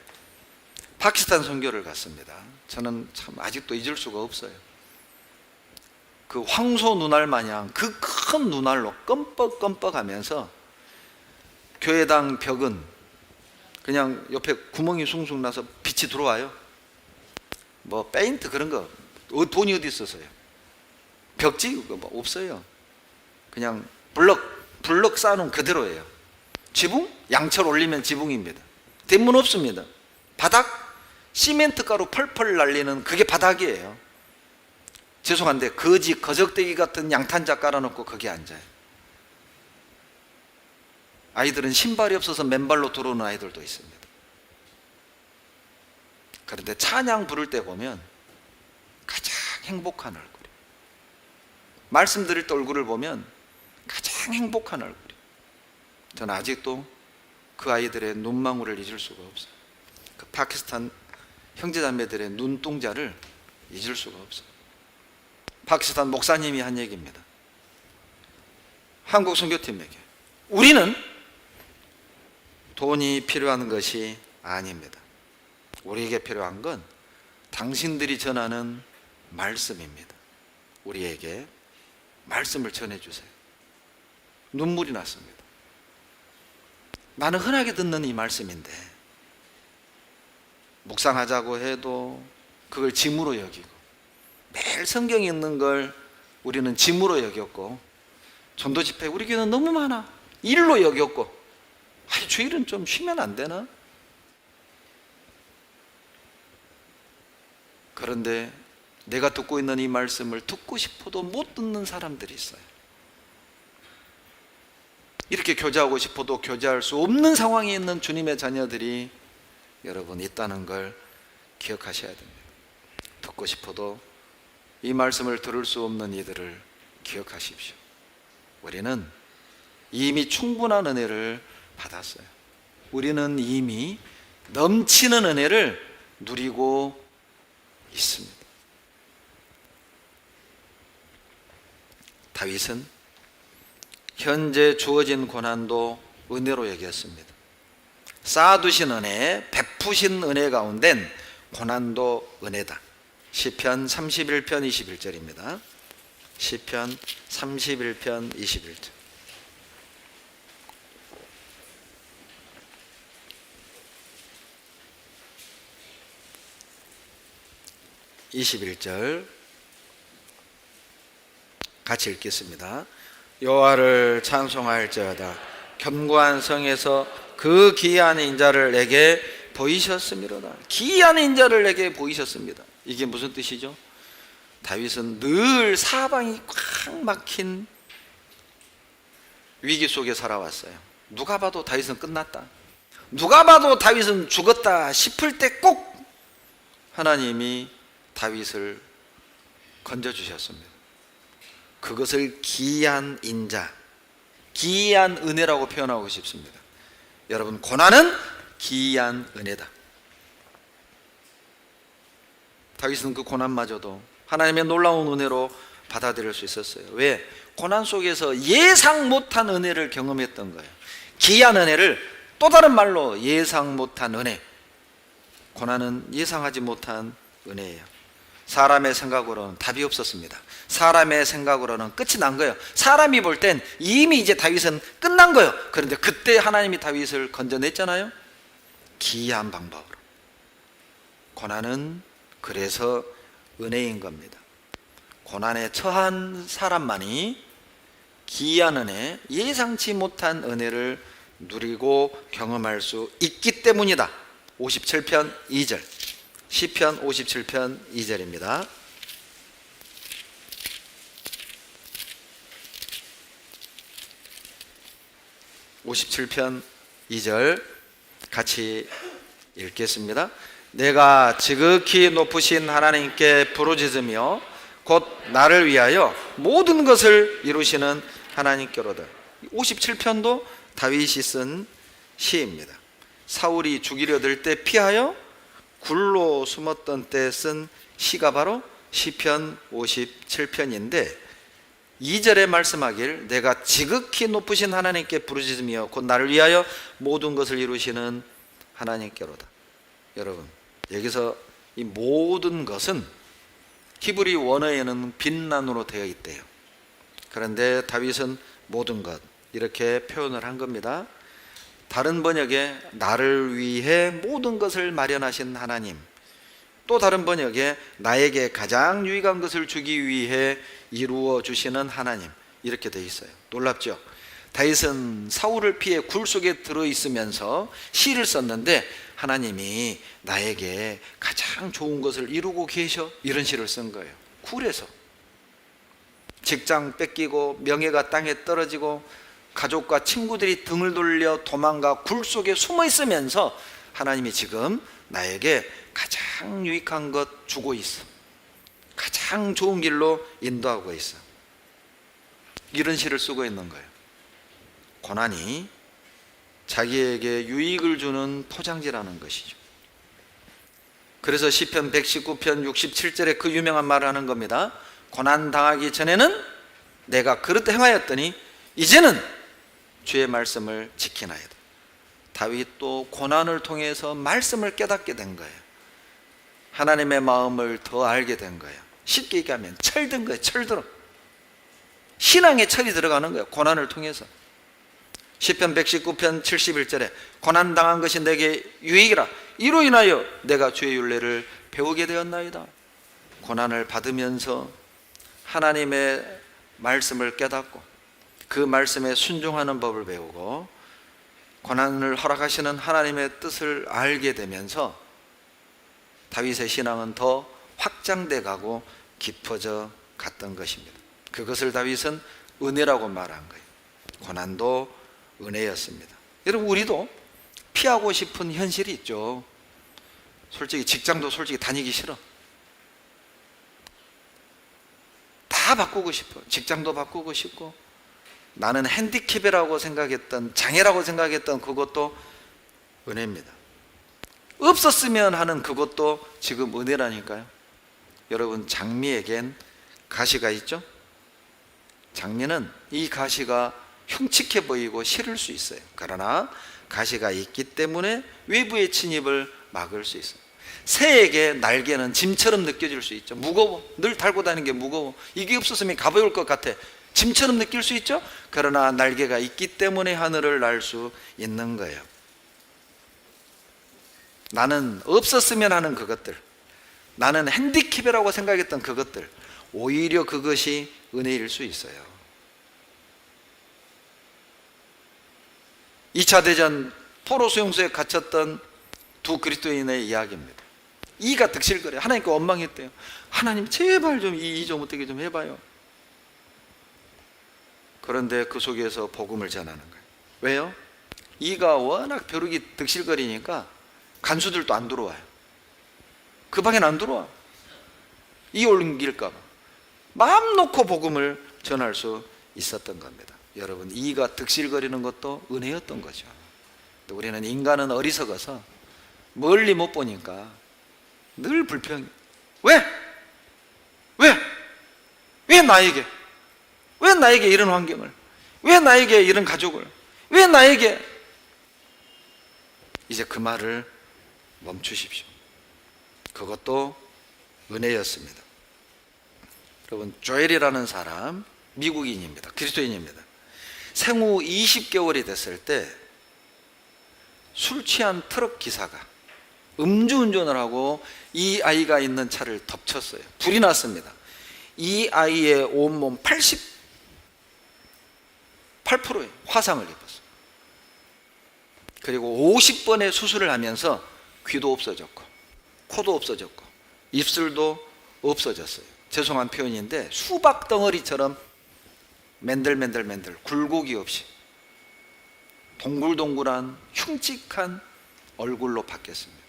파키스탄 선교를 갔습니다. 저는 참 아직도 잊을 수가 없어요. 그 황소 눈알 마냥 그 큰 눈알로 껌뻑껌뻑 하면서 교회당 벽은 그냥 옆에 구멍이 숭숭 나서 빛이 들어와요. 뭐 페인트 그런 거 돈이 어디 있었어요? 벽지 뭐 없어요. 그냥 블럭 쌓아놓은 그대로예요. 지붕? 양철 올리면 지붕입니다. 대문 없습니다. 바닥? 시멘트 가루 펄펄 날리는 그게 바닥이에요. 죄송한데 거적대기 같은 양탄자 깔아놓고 거기에 앉아요. 아이들은 신발이 없어서 맨발로 들어오는 아이들도 있습니다. 그런데 찬양 부를 때 보면 가장 행복한 얼굴이, 말씀 드릴 때 얼굴을 보면 가장 행복한 얼굴이, 저는 아직도 그 아이들의 눈망울을 잊을 수가 없어요. 그 파키스탄 형제자매들의 눈동자를 잊을 수가 없어요. 파키스탄 목사님이 한 얘기입니다. 한국 선교팀에게 우리는 돈이 필요한 것이 아닙니다. 우리에게 필요한 건 당신들이 전하는 말씀입니다. 우리에게 말씀을 전해주세요. 눈물이 났습니다. 나는 흔하게 듣는 이 말씀인데 묵상하자고 해도 그걸 짐으로 여기고, 매일 성경에 있는 걸 우리는 짐으로 여겼고, 전도 집회 우리 교회는 너무 많아 일로 여겼고, 아니 주일은 좀 쉬면 안 되나? 그런데 내가 듣고 있는 이 말씀을 듣고 싶어도 못 듣는 사람들이 있어요. 이렇게 교제하고 싶어도 교제할 수 없는 상황에 있는 주님의 자녀들이 여러분 있다는 걸 기억하셔야 됩니다. 듣고 싶어도 이 말씀을 들을 수 없는 이들을 기억하십시오. 우리는 이미 충분한 은혜를 받았어요. 우리는 이미 넘치는 은혜를 누리고 있습니다. 다윗은 현재 주어진 고난도 은혜로 여겼습니다. 쌓아두신 은혜, 베푸신 은혜 가운데는 고난도 은혜다. 시편 31편 21절입니다. 시편 31편 21절. 같이 읽겠습니다. 여호와를 찬송할지어다. 견고한 성에서 그 기이한 인자를 내게 보이셨음이로다. 기이한 인자를 내게 보이셨습니다. 이게 무슨 뜻이죠? 다윗은 늘 사방이 꽉 막힌 위기 속에 살아왔어요. 누가 봐도 다윗은 끝났다, 누가 봐도 다윗은 죽었다 싶을 때 꼭 하나님이 다윗을 건져주셨습니다. 그것을 기이한 인자, 기이한 은혜라고 표현하고 싶습니다. 여러분, 고난은 기이한 은혜다. 다윗은 그 고난마저도 하나님의 놀라운 은혜로 받아들일 수 있었어요. 왜? 고난 속에서 예상 못한 은혜를 경험했던 거예요. 기이한 은혜를 또 다른 말로 예상 못한 은혜. 고난은 예상하지 못한 은혜예요. 사람의 생각으로는 답이 없었습니다. 사람의 생각으로는 끝이 난 거예요. 사람이 볼 땐 이미 이제 다윗은 끝난 거예요. 그런데 그때 하나님이 다윗을 건져냈잖아요. 기이한 방법으로. 고난은 그래서 은혜인 겁니다. 고난에 처한 사람만이 기이한 은혜, 예상치 못한 은혜를 누리고 경험할 수 있기 때문이다. 57편 2절, 시편 57편 2절입니다. (57편 2절) 같이 읽겠습니다. 내가 지극히 높으신 하나님께 부르짖으며 곧 나를 위하여 모든 것을 이루시는 하나님께로다. 57편도 다윗이 쓴 시입니다. 사울이 죽이려 들 때 피하여 굴로 숨었던 때 쓴 시가 바로 시편 57편인데 2절에 말씀하길 내가 지극히 높으신 하나님께 부르짖으며 곧 나를 위하여 모든 것을 이루시는 하나님께로다. 여러분, 여기서 이 모든 것은 히브리 원어에는 빛난으로 되어 있대요. 그런데 다윗은 모든 것 이렇게 표현을 한 겁니다. 다른 번역에 나를 위해 모든 것을 마련하신 하나님, 또 다른 번역에 나에게 가장 유익한 것을 주기 위해 이루어 주시는 하나님, 이렇게 되어 있어요. 놀랍죠? 다윗은 사울을 피해 굴 속에 들어있으면서 시를 썼는데 하나님이 나에게 가장 좋은 것을 이루고 계셔, 이런 시를 쓴 거예요. 굴에서 직장 뺏기고 명예가 땅에 떨어지고 가족과 친구들이 등을 돌려 도망가 굴 속에 숨어 있으면서 하나님이 지금 나에게 가장 유익한 것 주고 있어, 가장 좋은 길로 인도하고 있어, 이런 시를 쓰고 있는 거예요. 고난이 자기에게 유익을 주는 포장지라는 것이죠. 그래서 시편 119편 67절에 그 유명한 말을 하는 겁니다. 고난 당하기 전에는 내가 그릇 행하였더니 이제는 주의 말씀을 지키나이다. 다윗도 고난을 통해서 말씀을 깨닫게 된 거예요. 하나님의 마음을 더 알게 된 거예요. 쉽게 얘기하면 철든 거예요. 철들어. 신앙의 철이 들어가는 거예요. 고난을 통해서. 시편 119편 71절에 고난 당한 것이 내게 유익이라 이로 인하여 내가 주의 율례를 배우게 되었나이다. 고난을 받으면서 하나님의 말씀을 깨닫고 그 말씀에 순종하는 법을 배우고 고난을 허락하시는 하나님의 뜻을 알게 되면서 다윗의 신앙은 더 확장돼 가고 깊어져 갔던 것입니다. 그것을 다윗은 은혜라고 말한 거예요. 고난도 은혜였습니다. 여러분, 우리도 피하고 싶은 현실이 있죠. 솔직히 직장도 솔직히 다니기 싫어. 다 바꾸고 싶어. 직장도 바꾸고 싶고, 나는 핸디캡이라고 생각했던, 장애라고 생각했던 그것도 은혜입니다. 없었으면 하는 그것도 지금 은혜라니까요. 여러분, 장미에겐 가시가 있죠? 장미는 이 가시가 흉측해 보이고 싫을 수 있어요. 그러나 가시가 있기 때문에 외부의 침입을 막을 수 있어요. 새에게 날개는 짐처럼 느껴질 수 있죠. 무거워. 늘 달고 다니는 게 무거워. 이게 없었으면 가벼울 것 같아. 짐처럼 느낄 수 있죠. 그러나 날개가 있기 때문에 하늘을 날 수 있는 거예요. 나는 없었으면 하는 그것들, 나는 핸디캡이라고 생각했던 그것들, 오히려 그것이 은혜일 수 있어요. 2차 대전 포로 수용소에 갇혔던 두 그리스도인의 이야기입니다. 이가 득실거려요. 하나님께 원망했대요. 하나님 제발 좀 이 좀 어떻게 좀 해봐요. 그런데 그 속에서 복음을 전하는 거예요. 왜요? 이가 워낙 벼룩이 득실거리니까 간수들도 안 들어와요. 그 방엔 안 들어와. 이 옮길까 봐 마음 놓고 복음을 전할 수 있었던 겁니다. 여러분, 이가 득실거리는 것도 은혜였던 거죠. 또 우리는 인간은 어리석어서 멀리 못 보니까 늘 불평. 왜? 왜 나에게? 왜 나에게 이런 환경을? 왜 나에게 이런 가족을? 왜 나에게? 이제 그 말을 멈추십시오. 그것도 은혜였습니다. 여러분, 조엘이라는 사람, 미국인입니다. 그리스도인입니다. 생후 20개월이 됐을 때 술 취한 트럭 기사가 음주운전을 하고 이 아이가 있는 차를 덮쳤어요. 불이 났습니다. 이 아이의 온몸 88%의 화상을 입었어요. 그리고 50번의 수술을 하면서 귀도 없어졌고 코도 없어졌고 입술도 없어졌어요. 죄송한 표현인데 수박 덩어리처럼 맨들맨들 굴곡이 없이 동글동글한 흉측한 얼굴로 바뀌었습니다.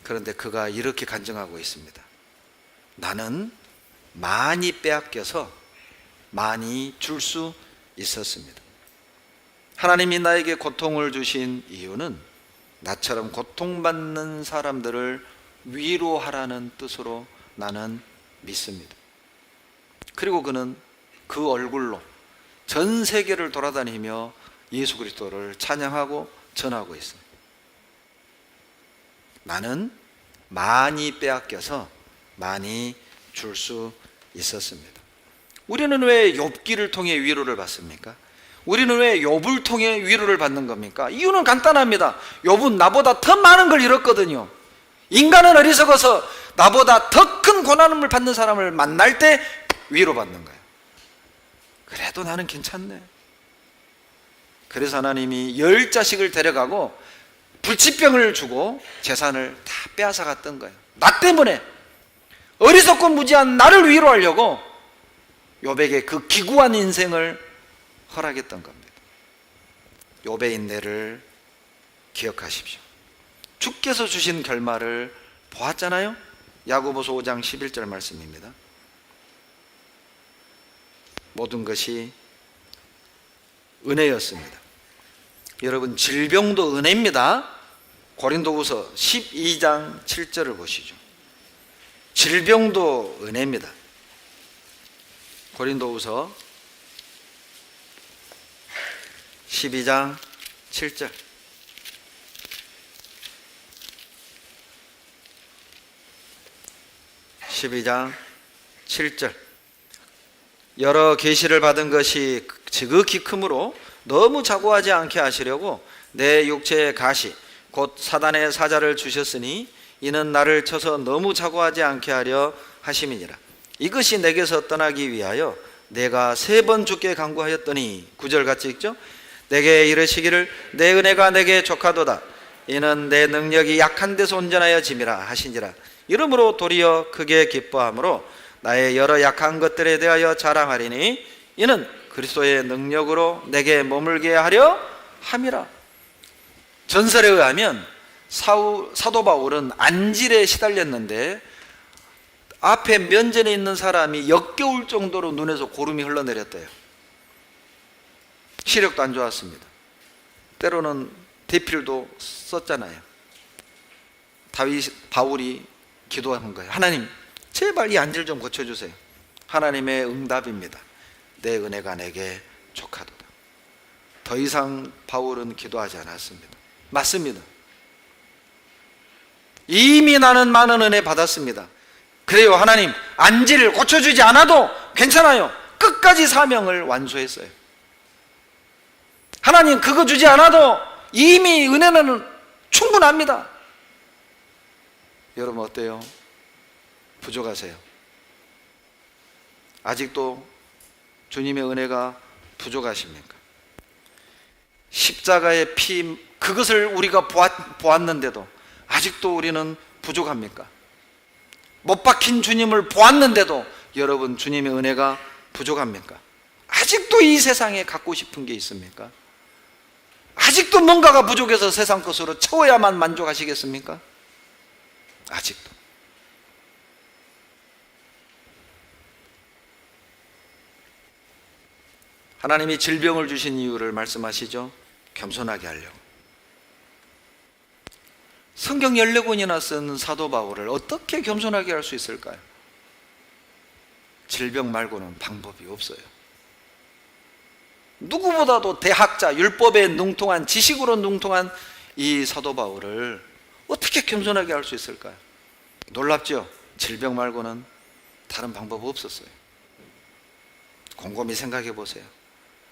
그런데 그가 이렇게 간증하고 있습니다. 나는 많이 빼앗겨서 많이 줄 수 있었습니다. 하나님이 나에게 고통을 주신 이유는 나처럼 고통받는 사람들을 위로하라는 뜻으로 나는 믿습니다. 그리고 그는 그 얼굴로 전 세계를 돌아다니며 예수 그리스도를 찬양하고 전하고 있어요. 나는 많이 빼앗겨서 많이 줄 수 있었습니다. 우리는 왜 욥기를 통해 위로를 받습니까? 우리는 왜 욥을 통해 위로를 받는 겁니까? 이유는 간단합니다. 욥은 나보다 더 많은 걸 잃었거든요. 인간은 어리석어서 나보다 더 큰 고난을 받는 사람을 만날 때 위로받는 거예요. 그래도 나는 괜찮네. 그래서 하나님이 10자식을 데려가고 불치병을 주고 재산을 다 빼앗아 갔던 거예요. 나 때문에 어리석고 무지한 나를 위로하려고 욥에게 그 기구한 인생을 허락했던 겁니다. 욥의 인내를 기억하십시오. 주께서 주신 결말을 보았잖아요. 야고보서 5장 11절 말씀입니다. 모든 것이 은혜였습니다. 여러분, 질병도 은혜입니다. 고린도후서 12장 7절을 보시죠. 질병도 은혜입니다. 고린도후서 12장 7절. 여러 계시를 받은 것이 지극히 크므로 너무 자고하지 않게 하시려고 내 육체의 가시 곧 사단의 사자를 주셨으니 이는 나를 쳐서 너무 자고하지 않게 하려 하심이니라. 이것이 내게서 떠나기 위하여 내가 3번 주께 간구하였더니 9절 같이 읽죠. 내게 이르시기를 내 은혜가 내게 족하도다. 이는 내 능력이 약한 데서 온전하여 짐이라 하시니라. 이러므로 도리어 크게 기뻐함으로 나의 여러 약한 것들에 대하여 자랑하리니 이는 그리스도의 능력으로 내게 머물게 하려 함이라. 전설에 의하면 사도 바울은 안질에 시달렸는데 앞에 면전에 있는 사람이 역겨울 정도로 눈에서 고름이 흘러내렸대요. 시력도 안 좋았습니다. 때로는 대필도 썼잖아요. 바울이 기도하는 거예요. 하나님, 제발 이 안질 좀 고쳐주세요. 하나님의 응답입니다. 내 은혜가 내게 족하도다. 더 이상 바울은 기도하지 않았습니다. 맞습니다. 이미 나는 많은 은혜 받았습니다. 그래요, 하나님, 안질을 고쳐주지 않아도 괜찮아요. 끝까지 사명을 완수했어요. 하나님, 그거 주지 않아도 이미 은혜는 충분합니다. 여러분 어때요? 부족하세요? 아직도 주님의 은혜가 부족하십니까? 십자가의 피, 그것을 우리가 보았는데도 아직도 우리는 부족합니까? 못 박힌 주님을 보았는데도 여러분 주님의 은혜가 부족합니까? 아직도 이 세상에 갖고 싶은 게 있습니까? 아직도 뭔가가 부족해서 세상 것으로 채워야만 만족하시겠습니까? 아직도. 하나님이 질병을 주신 이유를 말씀하시죠. 겸손하게 하려고. 성경 14권이나 쓴 사도 바울을 어떻게 겸손하게 할 수 있을까요? 질병 말고는 방법이 없어요. 누구보다도 대학자, 율법에 능통한, 지식으로 능통한 이 사도 바울을 어떻게 겸손하게 할 수 있을까요? 놀랍죠? 질병 말고는 다른 방법 없었어요. 곰곰이 생각해 보세요.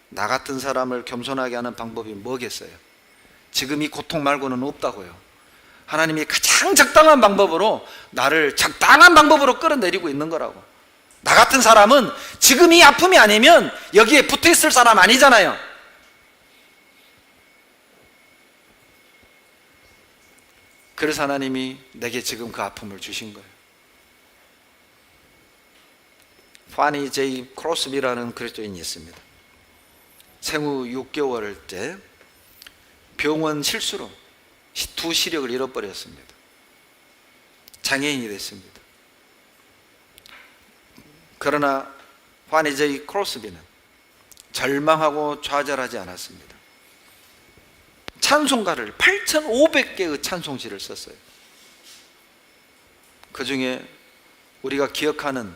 나 같은 사람을 겸손하게 하는 방법이 뭐겠어요? 지금 이 고통 말고는 없다고요. 하나님이 가장 적당한 방법으로 나를 적당한 방법으로 끌어내리고 있는 거라고. 나 같은 사람은 지금 이 아픔이 아니면 여기에 붙어 있을 사람 아니잖아요. 그래서 하나님이 내게 지금 그 아픔을 주신 거예요. 파니 제이 크로스비라는 그리스도인이 있습니다. 생후 6개월 때 병원 실수로 두 시력을 잃어버렸습니다. 장애인이 됐습니다. 그러나 파니 제이 크로스비는 절망하고 좌절하지 않았습니다. 찬송가를 8,500개의 찬송시를 썼어요. 그 중에 우리가 기억하는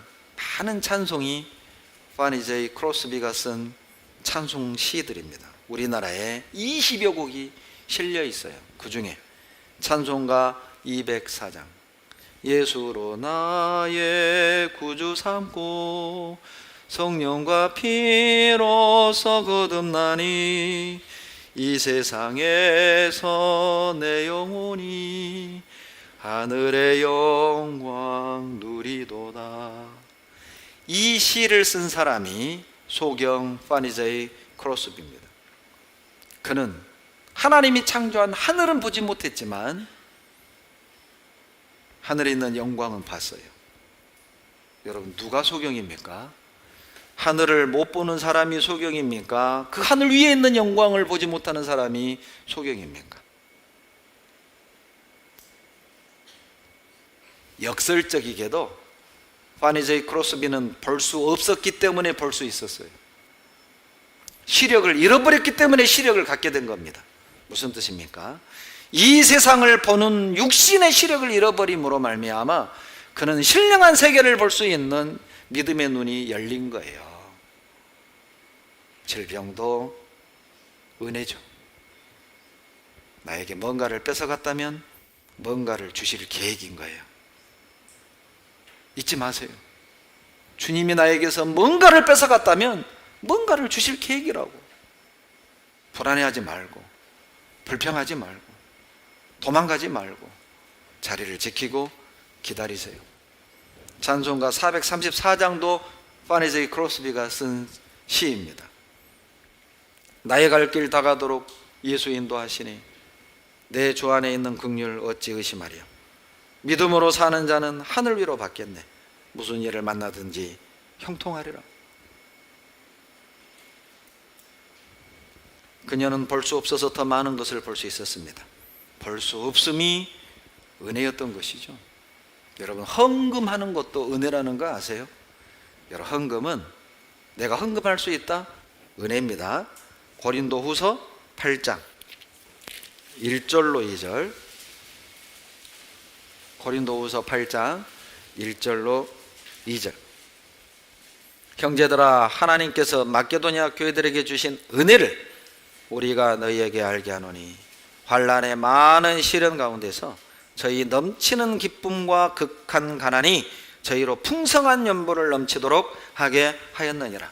많은 찬송이 파니 제이 크로스비가 쓴 찬송 시들입니다. 우리나라에 20여 곡이 실려 있어요. 그 중에 찬송가 204장, 예수로 나의 구주 삼고 성령과 피로써 거듭나니 이 세상에서 내 영혼이 하늘의 영광 누리도다. 이 시를 쓴 사람이 소경 파니 제이 크로스비입니다. 그는 하나님이 창조한 하늘은 보지 못했지만 하늘에 있는 영광은 봤어요. 여러분, 누가 소경입니까? 하늘을 못 보는 사람이 소경입니까? 그 하늘 위에 있는 영광을 보지 못하는 사람이 소경입니까? 역설적이게도 파니 제이 크로스비는 볼 수 없었기 때문에 볼 수 있었어요. 시력을 잃어버렸기 때문에 시력을 갖게 된 겁니다. 무슨 뜻입니까? 이 세상을 보는 육신의 시력을 잃어버림으로 말미암아 그는 신령한 세계를 볼 수 있는 믿음의 눈이 열린 거예요. 질병도 은혜죠. 나에게 뭔가를 뺏어갔다면 뭔가를 주실 계획인 거예요. 잊지 마세요. 주님이 나에게서 뭔가를 뺏어갔다면 뭔가를 주실 계획이라고. 불안해하지 말고, 불평하지 말고, 도망가지 말고 자리를 지키고 기다리세요. 찬송가 434장도 파니 제이 크로스비가 쓴 시입니다. 나의 갈 길 다가도록 예수 인도하시니 내 주 안에 있는 긍휼 어찌 의심하랴. 믿음으로 사는 자는 하늘 위로 받겠네. 무슨 일을 만나든지 형통하리라. 그녀는 볼 수 없어서 더 많은 것을 볼 수 있었습니다. 볼 수 없음이 은혜였던 것이죠. 여러분, 헌금하는 것도 은혜라는 거 아세요? 여러분, 헌금은 내가 헌금할 수 있다? 은혜입니다. 고린도후서 8장 1절로 2절, 고린도후서 8장 1절로 2절. 형제들아, 하나님께서 마게도냐 교회들에게 주신 은혜를 우리가 너희에게 알게 하노니 환난의 많은 시련 가운데서 저희 넘치는 기쁨과 극한 가난이 저희로 풍성한 연보를 넘치도록 하게 하였느니라.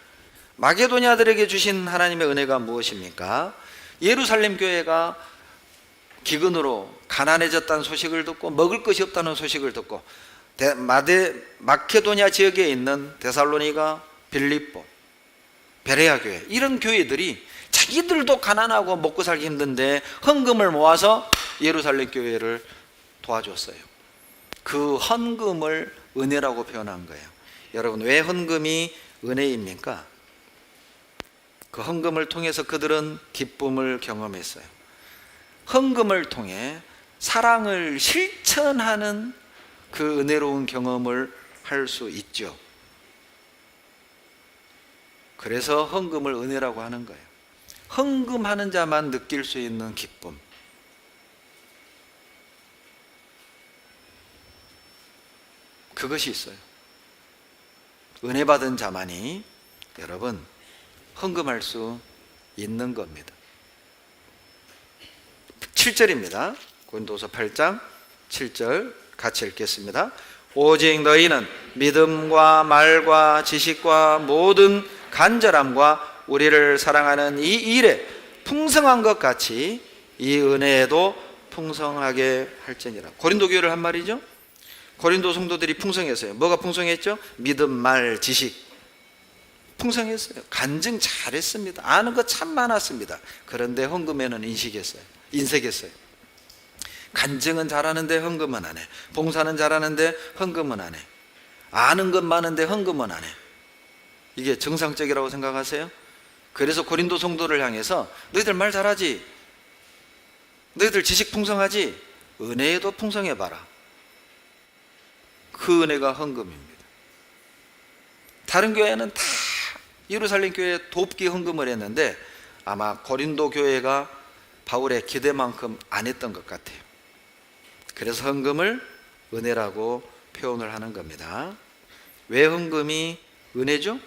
마게도냐들에게 주신 하나님의 은혜가 무엇입니까? 예루살렘 교회가 기근으로 가난해졌다는 소식을 듣고 먹을 것이 없다는 소식을 듣고 마케도냐 지역에 있는 데살로니가, 빌립보, 베레아 교회, 이런 교회들이 자기들도 가난하고 먹고 살기 힘든데 헌금을 모아서 예루살렘 교회를 도와줬어요. 그 헌금을 은혜라고 표현한 거예요. 여러분, 왜 헌금이 은혜입니까? 그 헌금을 통해서 그들은 기쁨을 경험했어요. 헌금을 통해 사랑을 실천하는 그 은혜로운 경험을 할 수 있죠. 그래서 헌금을 은혜라고 하는 거예요. 헌금하는 자만 느낄 수 있는 기쁨. 그것이 있어요. 은혜 받은 자만이 여러분 헌금할 수 있는 겁니다. 7절입니다. 고린도서 8장 7절 같이 읽겠습니다. 오직 너희는 믿음과 말과 지식과 모든 간절함과 우리를 사랑하는 이 일에 풍성한 것 같이 이 은혜에도 풍성하게 할지니라. 고린도 교회를 한 말이죠. 고린도 성도들이 풍성했어요. 뭐가 풍성했죠? 믿음, 말, 지식 풍성했어요. 간증 잘했습니다. 아는 거 참 많았습니다. 그런데 헌금에는 인색했어요. 간증은 잘하는데 헌금은 안 해. 봉사는 잘하는데 헌금은 안 해. 아는 것 많은데 헌금은 안 해. 이게 정상적이라고 생각하세요? 그래서 고린도 성도를 향해서 너희들 말 잘하지? 너희들 지식 풍성하지? 은혜에도 풍성해봐라. 그 은혜가 헌금입니다. 다른 교회는 다 예루살렘 교회에 돕기 헌금을 했는데 아마 고린도 교회가 바울의 기대만큼 안 했던 것 같아요. 그래서 헌금을 은혜라고 표현을 하는 겁니다. 왜 헌금이 은혜죠?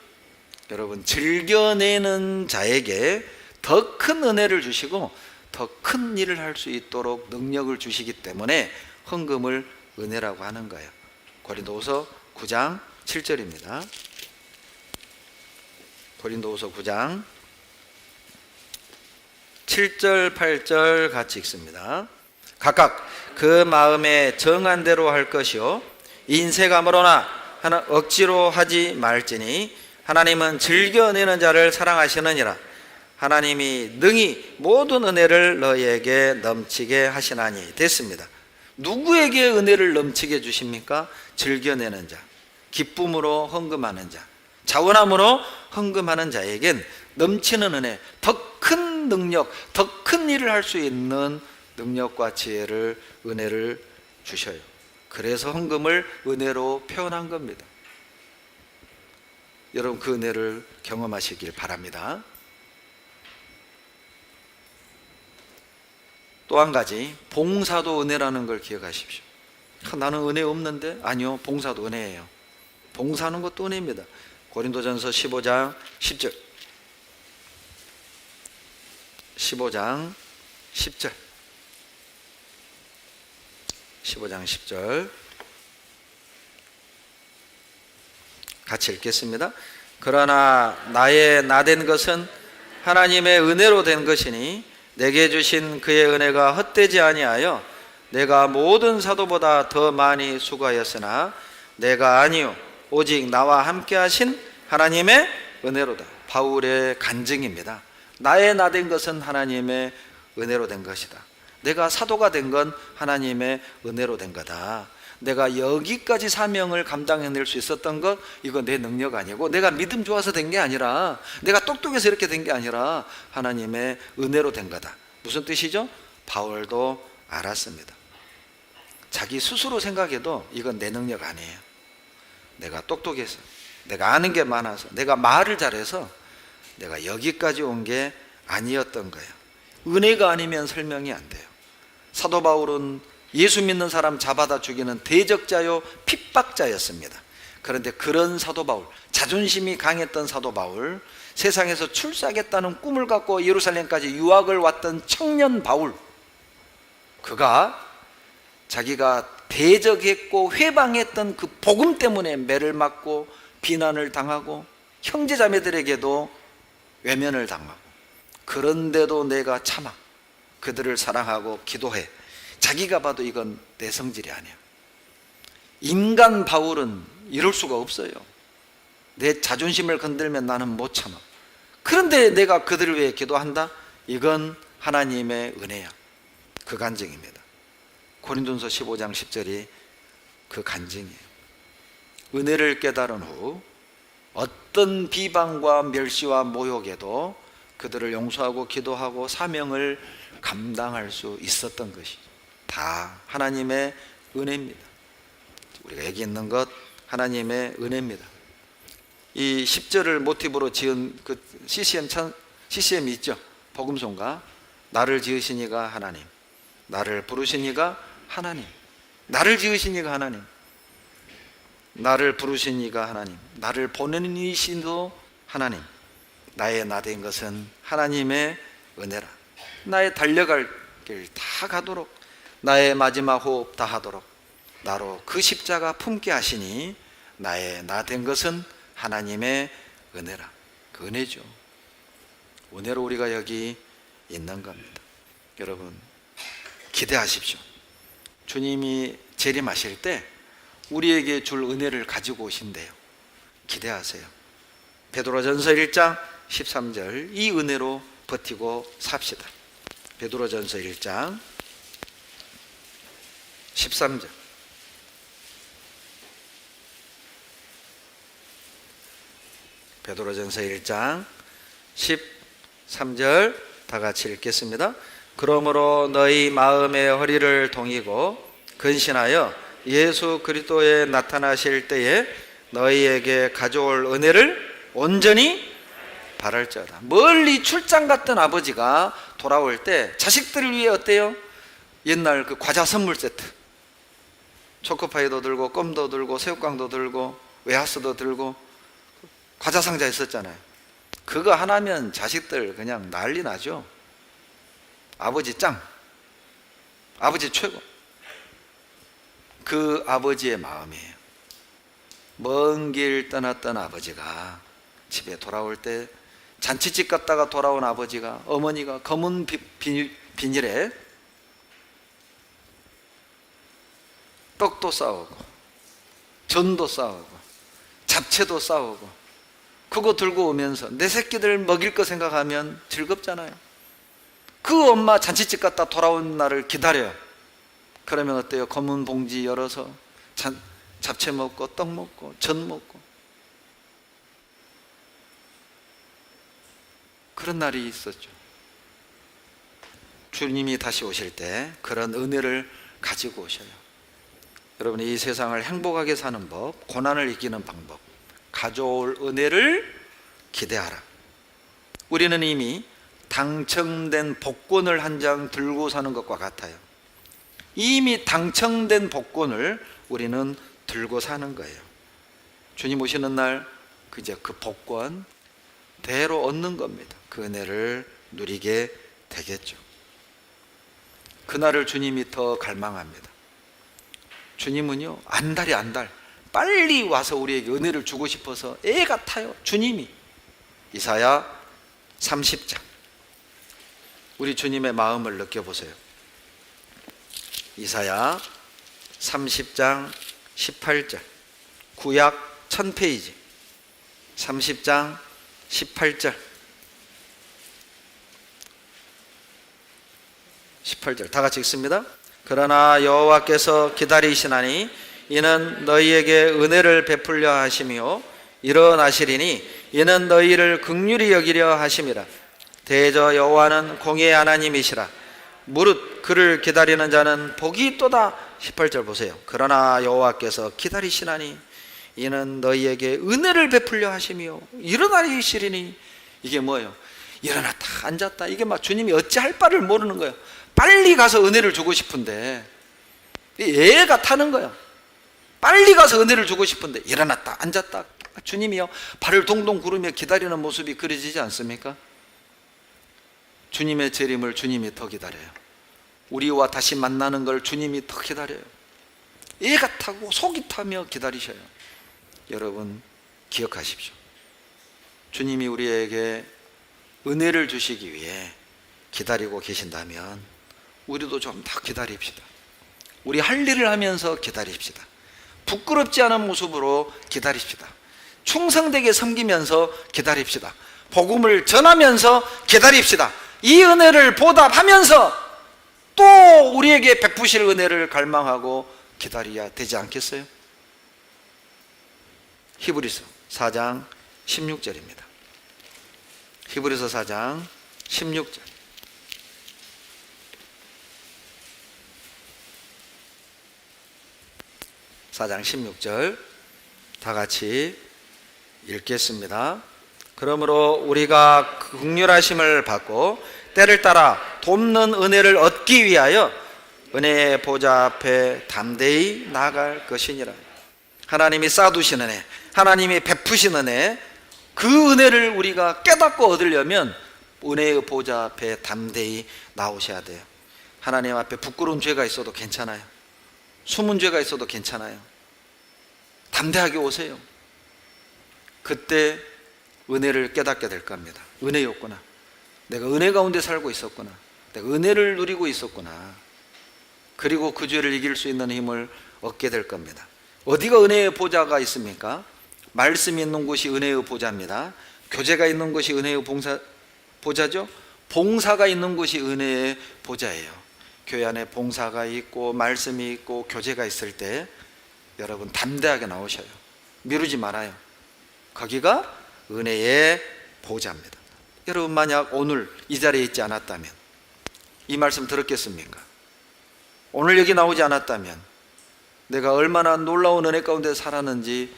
여러분, 즐겨내는 자에게 더 큰 은혜를 주시고 더 큰 일을 할 수 있도록 능력을 주시기 때문에 헌금을 은혜라고 하는 거예요. 고린도후서 9장 7절입니다. 고린도후서 9장 7절 8절 같이 읽습니다. 각각 그 마음에 정한 대로 할 것이요 인색함으로나 억지로 하지 말지니 하나님은 즐겨내는 자를 사랑하시느니라. 하나님이 능히 모든 은혜를 너희에게 넘치게 하시나니. 됐습니다. 누구에게 은혜를 넘치게 주십니까? 즐겨내는 자, 기쁨으로 헌금하는 자, 자원함으로 헌금하는 자에겐 넘치는 은혜, 더 큰 능력, 더 큰 일을 할 수 있는 능력과 지혜를, 은혜를 주셔요. 그래서 헌금을 은혜로 표현한 겁니다. 여러분, 그 은혜를 경험하시길 바랍니다. 또 한 가지, 봉사도 은혜라는 걸 기억하십시오. 나는 은혜 없는데? 아니요, 봉사도 은혜예요. 봉사하는 것도 은혜입니다. 고린도전서 15장 10절 15장 10절 15장 10절 같이 읽겠습니다. 그러나 나의 나된 것은 하나님의 은혜로 된 것이니 내게 주신 그의 은혜가 헛되지 아니하여 내가 모든 사도보다 더 많이 수고하였으나 내가 아니요 오직 나와 함께 하신 하나님의 은혜로다. 바울의 간증입니다. 나의 나된 것은 하나님의 은혜로 된 것이다. 내가 사도가 된 건 하나님의 은혜로 된 거다. 내가 여기까지 사명을 감당해낼 수 있었던 것, 이거 내 능력 아니고 내가 믿음 좋아서 된 게 아니라 내가 똑똑해서 이렇게 된 게 아니라 하나님의 은혜로 된 거다. 무슨 뜻이죠? 바울도 알았습니다. 자기 스스로 생각해도 이건 내 능력 아니에요. 내가 똑똑해서, 내가 아는 게 많아서, 내가 말을 잘해서 내가 여기까지 온 게 아니었던 거예요. 은혜가 아니면 설명이 안 돼요. 사도 바울은 예수 믿는 사람 잡아다 죽이는 대적자요 핍박자였습니다. 그런데 그런 사도 바울, 자존심이 강했던 사도 바울, 세상에서 출세하겠다는 꿈을 갖고 예루살렘까지 유학을 왔던 청년 바울, 그가 자기가 대적했고 회방했던 그 복음 때문에 매를 맞고 비난을 당하고 형제자매들에게도 외면을 당하고, 그런데도 내가 참아 그들을 사랑하고 기도해. 자기가 봐도 이건 내 성질이 아니야. 인간 바울은 이럴 수가 없어요. 내 자존심을 건들면 나는 못 참아. 그런데 내가 그들을 위해 기도한다? 이건 하나님의 은혜야. 그 간증입니다. 고린도전서 15장 10절이 그 간증이에요. 은혜를 깨달은 후 어떤 비방과 멸시와 모욕에도 그들을 용서하고 기도하고 사명을 감당할 수 있었던 것이 다 하나님의 은혜입니다. 우리가 여기 있는 것 하나님의 은혜입니다. 이 10절을 모티브로 지은 그 CCM이 있죠. 복음송가. 나를 지으신 이가 하나님, 나를 부르신 이가 하나님, 나를 지으신 이가 하나님, 나를 부르신 이가 하나님, 나를 보내는 이신도 하나님, 나의 나 된 것은 하나님의 은혜라. 나의 달려갈 길 다 가도록, 나의 마지막 호흡 다 하도록 나로 그 십자가 품게 하시니 나의 나 된 것은 하나님의 은혜라. 그 은혜죠. 은혜로 우리가 여기 있는 겁니다. 여러분 기대하십시오. 주님이 재림하실 때 우리에게 줄 은혜를 가지고 오신대요. 기대하세요. 베드로전서 1장 13절, 이 은혜로 버티고 삽시다. 베드로전서 1장 13절. 베드로전서 1장 13절 다 같이 읽겠습니다. 그러므로 너희 마음의 허리를 동이고 근신하여 예수 그리스도에 나타나실 때에 너희에게 가져올 은혜를 온전히 바랄지어다. 멀리 출장 갔던 아버지가 돌아올 때 자식들을 위해 어때요? 옛날 그 과자 선물 세트, 초코파이도 들고 껌도 들고 새우깡도 들고 웨하스도 들고 과자 상자 있었잖아요. 그거 하나면 자식들 그냥 난리 나죠. 아버지 짱, 아버지 최고. 그 아버지의 마음이에요. 먼 길 떠났던 아버지가 집에 돌아올 때, 잔치집 갔다가 돌아온 아버지가, 어머니가 검은 비닐에 떡도 싸우고 전도 싸우고 잡채도 싸우고 그거 들고 오면서 내 새끼들 먹일 거 생각하면 즐겁잖아요. 그 엄마 잔치집 갔다 돌아온 날을 기다려요. 그러면 어때요? 검은 봉지 열어서 잡채 먹고 떡 먹고 전 먹고 그런 날이 있었죠. 주님이 다시 오실 때 그런 은혜를 가지고 오셔요. 여러분, 이 세상을 행복하게 사는 법, 고난을 이기는 방법, 가져올 은혜를 기대하라. 우리는 이미 당첨된 복권을 한 장 들고 사는 것과 같아요. 이미 당첨된 복권을 우리는 들고 사는 거예요. 주님 오시는 날 이제 그 복권 대로 얻는 겁니다. 그 은혜를 누리게 되겠죠. 그날을 주님이 더 갈망합니다. 주님은요, 안달이 안달, 빨리 와서 우리에게 은혜를 주고 싶어서 애 같아요. 주님이. 이사야 30장, 우리 주님의 마음을 느껴보세요. 이사야 30장 18절, 구약 1000페이지 30장 18절 18절 다 같이 읽습니다. 그러나 여호와께서 기다리시나니 이는 너희에게 은혜를 베풀려 하시며 일어나시리니 이는 너희를 긍휼히 여기려 하심이라. 대저 여호와는 공의의 하나님이시라. 무릇 그를 기다리는 자는 복이 있도다. 18절 보세요. 그러나 여호와께서 기다리시나니 이는 너희에게 은혜를 베풀려 하시며 일어나시리니. 이게 뭐예요? 일어났다 앉았다, 이게 막 주님이 어찌할 바를 모르는 거예요. 빨리 가서 은혜를 주고 싶은데 애가 타는 거예요. 빨리 가서 은혜를 주고 싶은데 일어났다 앉았다. 주님이요, 발을 동동 구르며 기다리는 모습이 그려지지 않습니까? 주님의 재림을 주님이 더 기다려요. 우리와 다시 만나는 걸 주님이 더 기다려요. 애가 타고 속이 타며 기다리셔요. 여러분 기억하십시오. 주님이 우리에게 은혜를 주시기 위해 기다리고 계신다면 우리도 좀 더 기다립시다. 우리 할 일을 하면서 기다립시다. 부끄럽지 않은 모습으로 기다립시다. 충성되게 섬기면서 기다립시다. 복음을 전하면서 기다립시다. 이 은혜를 보답하면서 또 우리에게 베푸실 은혜를 갈망하고 기다려야 되지 않겠어요? 히브리서 4장 16절입니다. 히브리서 4장 16절. 다 같이 읽겠습니다. 그러므로 우리가 긍휼하심을 받고 때를 따라 돕는 은혜를 얻기 위하여 은혜의 보좌 앞에 담대히 나아갈 것이니라. 하나님이 쌓아두신 은혜, 하나님이 베푸신 은혜, 그 은혜를 우리가 깨닫고 얻으려면 은혜의 보좌 앞에 담대히 나오셔야 돼요. 하나님 앞에 부끄러운 죄가 있어도 괜찮아요. 숨은 죄가 있어도 괜찮아요. 담대하게 오세요. 그때 은혜를 깨닫게 될 겁니다. 은혜였구나. 내가 은혜 가운데 살고 있었구나. 내가 은혜를 누리고 있었구나. 그리고 그 죄를 이길 수 있는 힘을 얻게 될 겁니다. 어디가 은혜의 보좌가 있습니까? 말씀이 있는 곳이 은혜의 보좌입니다. 교제가 있는 곳이 은혜의 보좌죠. 봉사가 있는 곳이 은혜의 보좌예요. 교회 안에 봉사가 있고 말씀이 있고 교제가 있을 때 여러분 담대하게 나오셔요. 미루지 말아요. 거기가 은혜의 보좌입니다. 여러분 만약 오늘 이 자리에 있지 않았다면 이 말씀 들었겠습니까? 오늘 여기 나오지 않았다면 내가 얼마나 놀라운 은혜 가운데 살았는지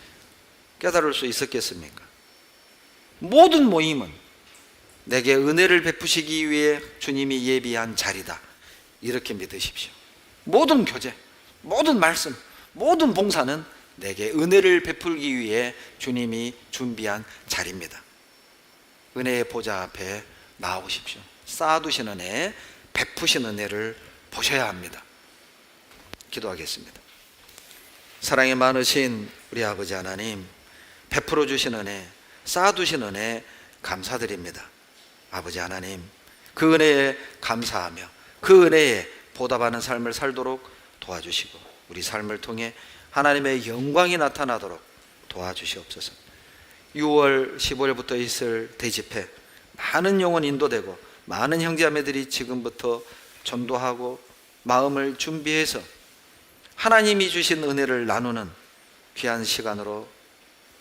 깨달을 수 있었겠습니까? 모든 모임은 내게 은혜를 베푸시기 위해 주님이 예비한 자리다. 이렇게 믿으십시오. 모든 교제, 모든 말씀, 모든 봉사는 내게 은혜를 베풀기 위해 주님이 준비한 자리입니다. 은혜의 보좌 앞에 나오십시오. 쌓아두신 은혜, 베푸신 은혜를 보셔야 합니다. 기도하겠습니다. 사랑이 많으신 우리 아버지 하나님, 베풀어 주신 은혜, 쌓아두신 은혜 감사드립니다. 아버지 하나님, 그 은혜에 감사하며 그 은혜에 보답하는 삶을 살도록 도와주시고 우리 삶을 통해 하나님의 영광이 나타나도록 도와주시옵소서. 6월 15일부터 있을 대집회, 많은 영혼 인도되고 많은 형제자매들이 지금부터 전도하고 마음을 준비해서 하나님이 주신 은혜를 나누는 귀한 시간으로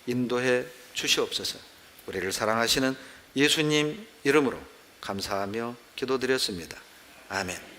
인도해 주시옵소서. 우리를 사랑하시는 예수님 이름으로 감사하며 기도드렸습니다. 아멘.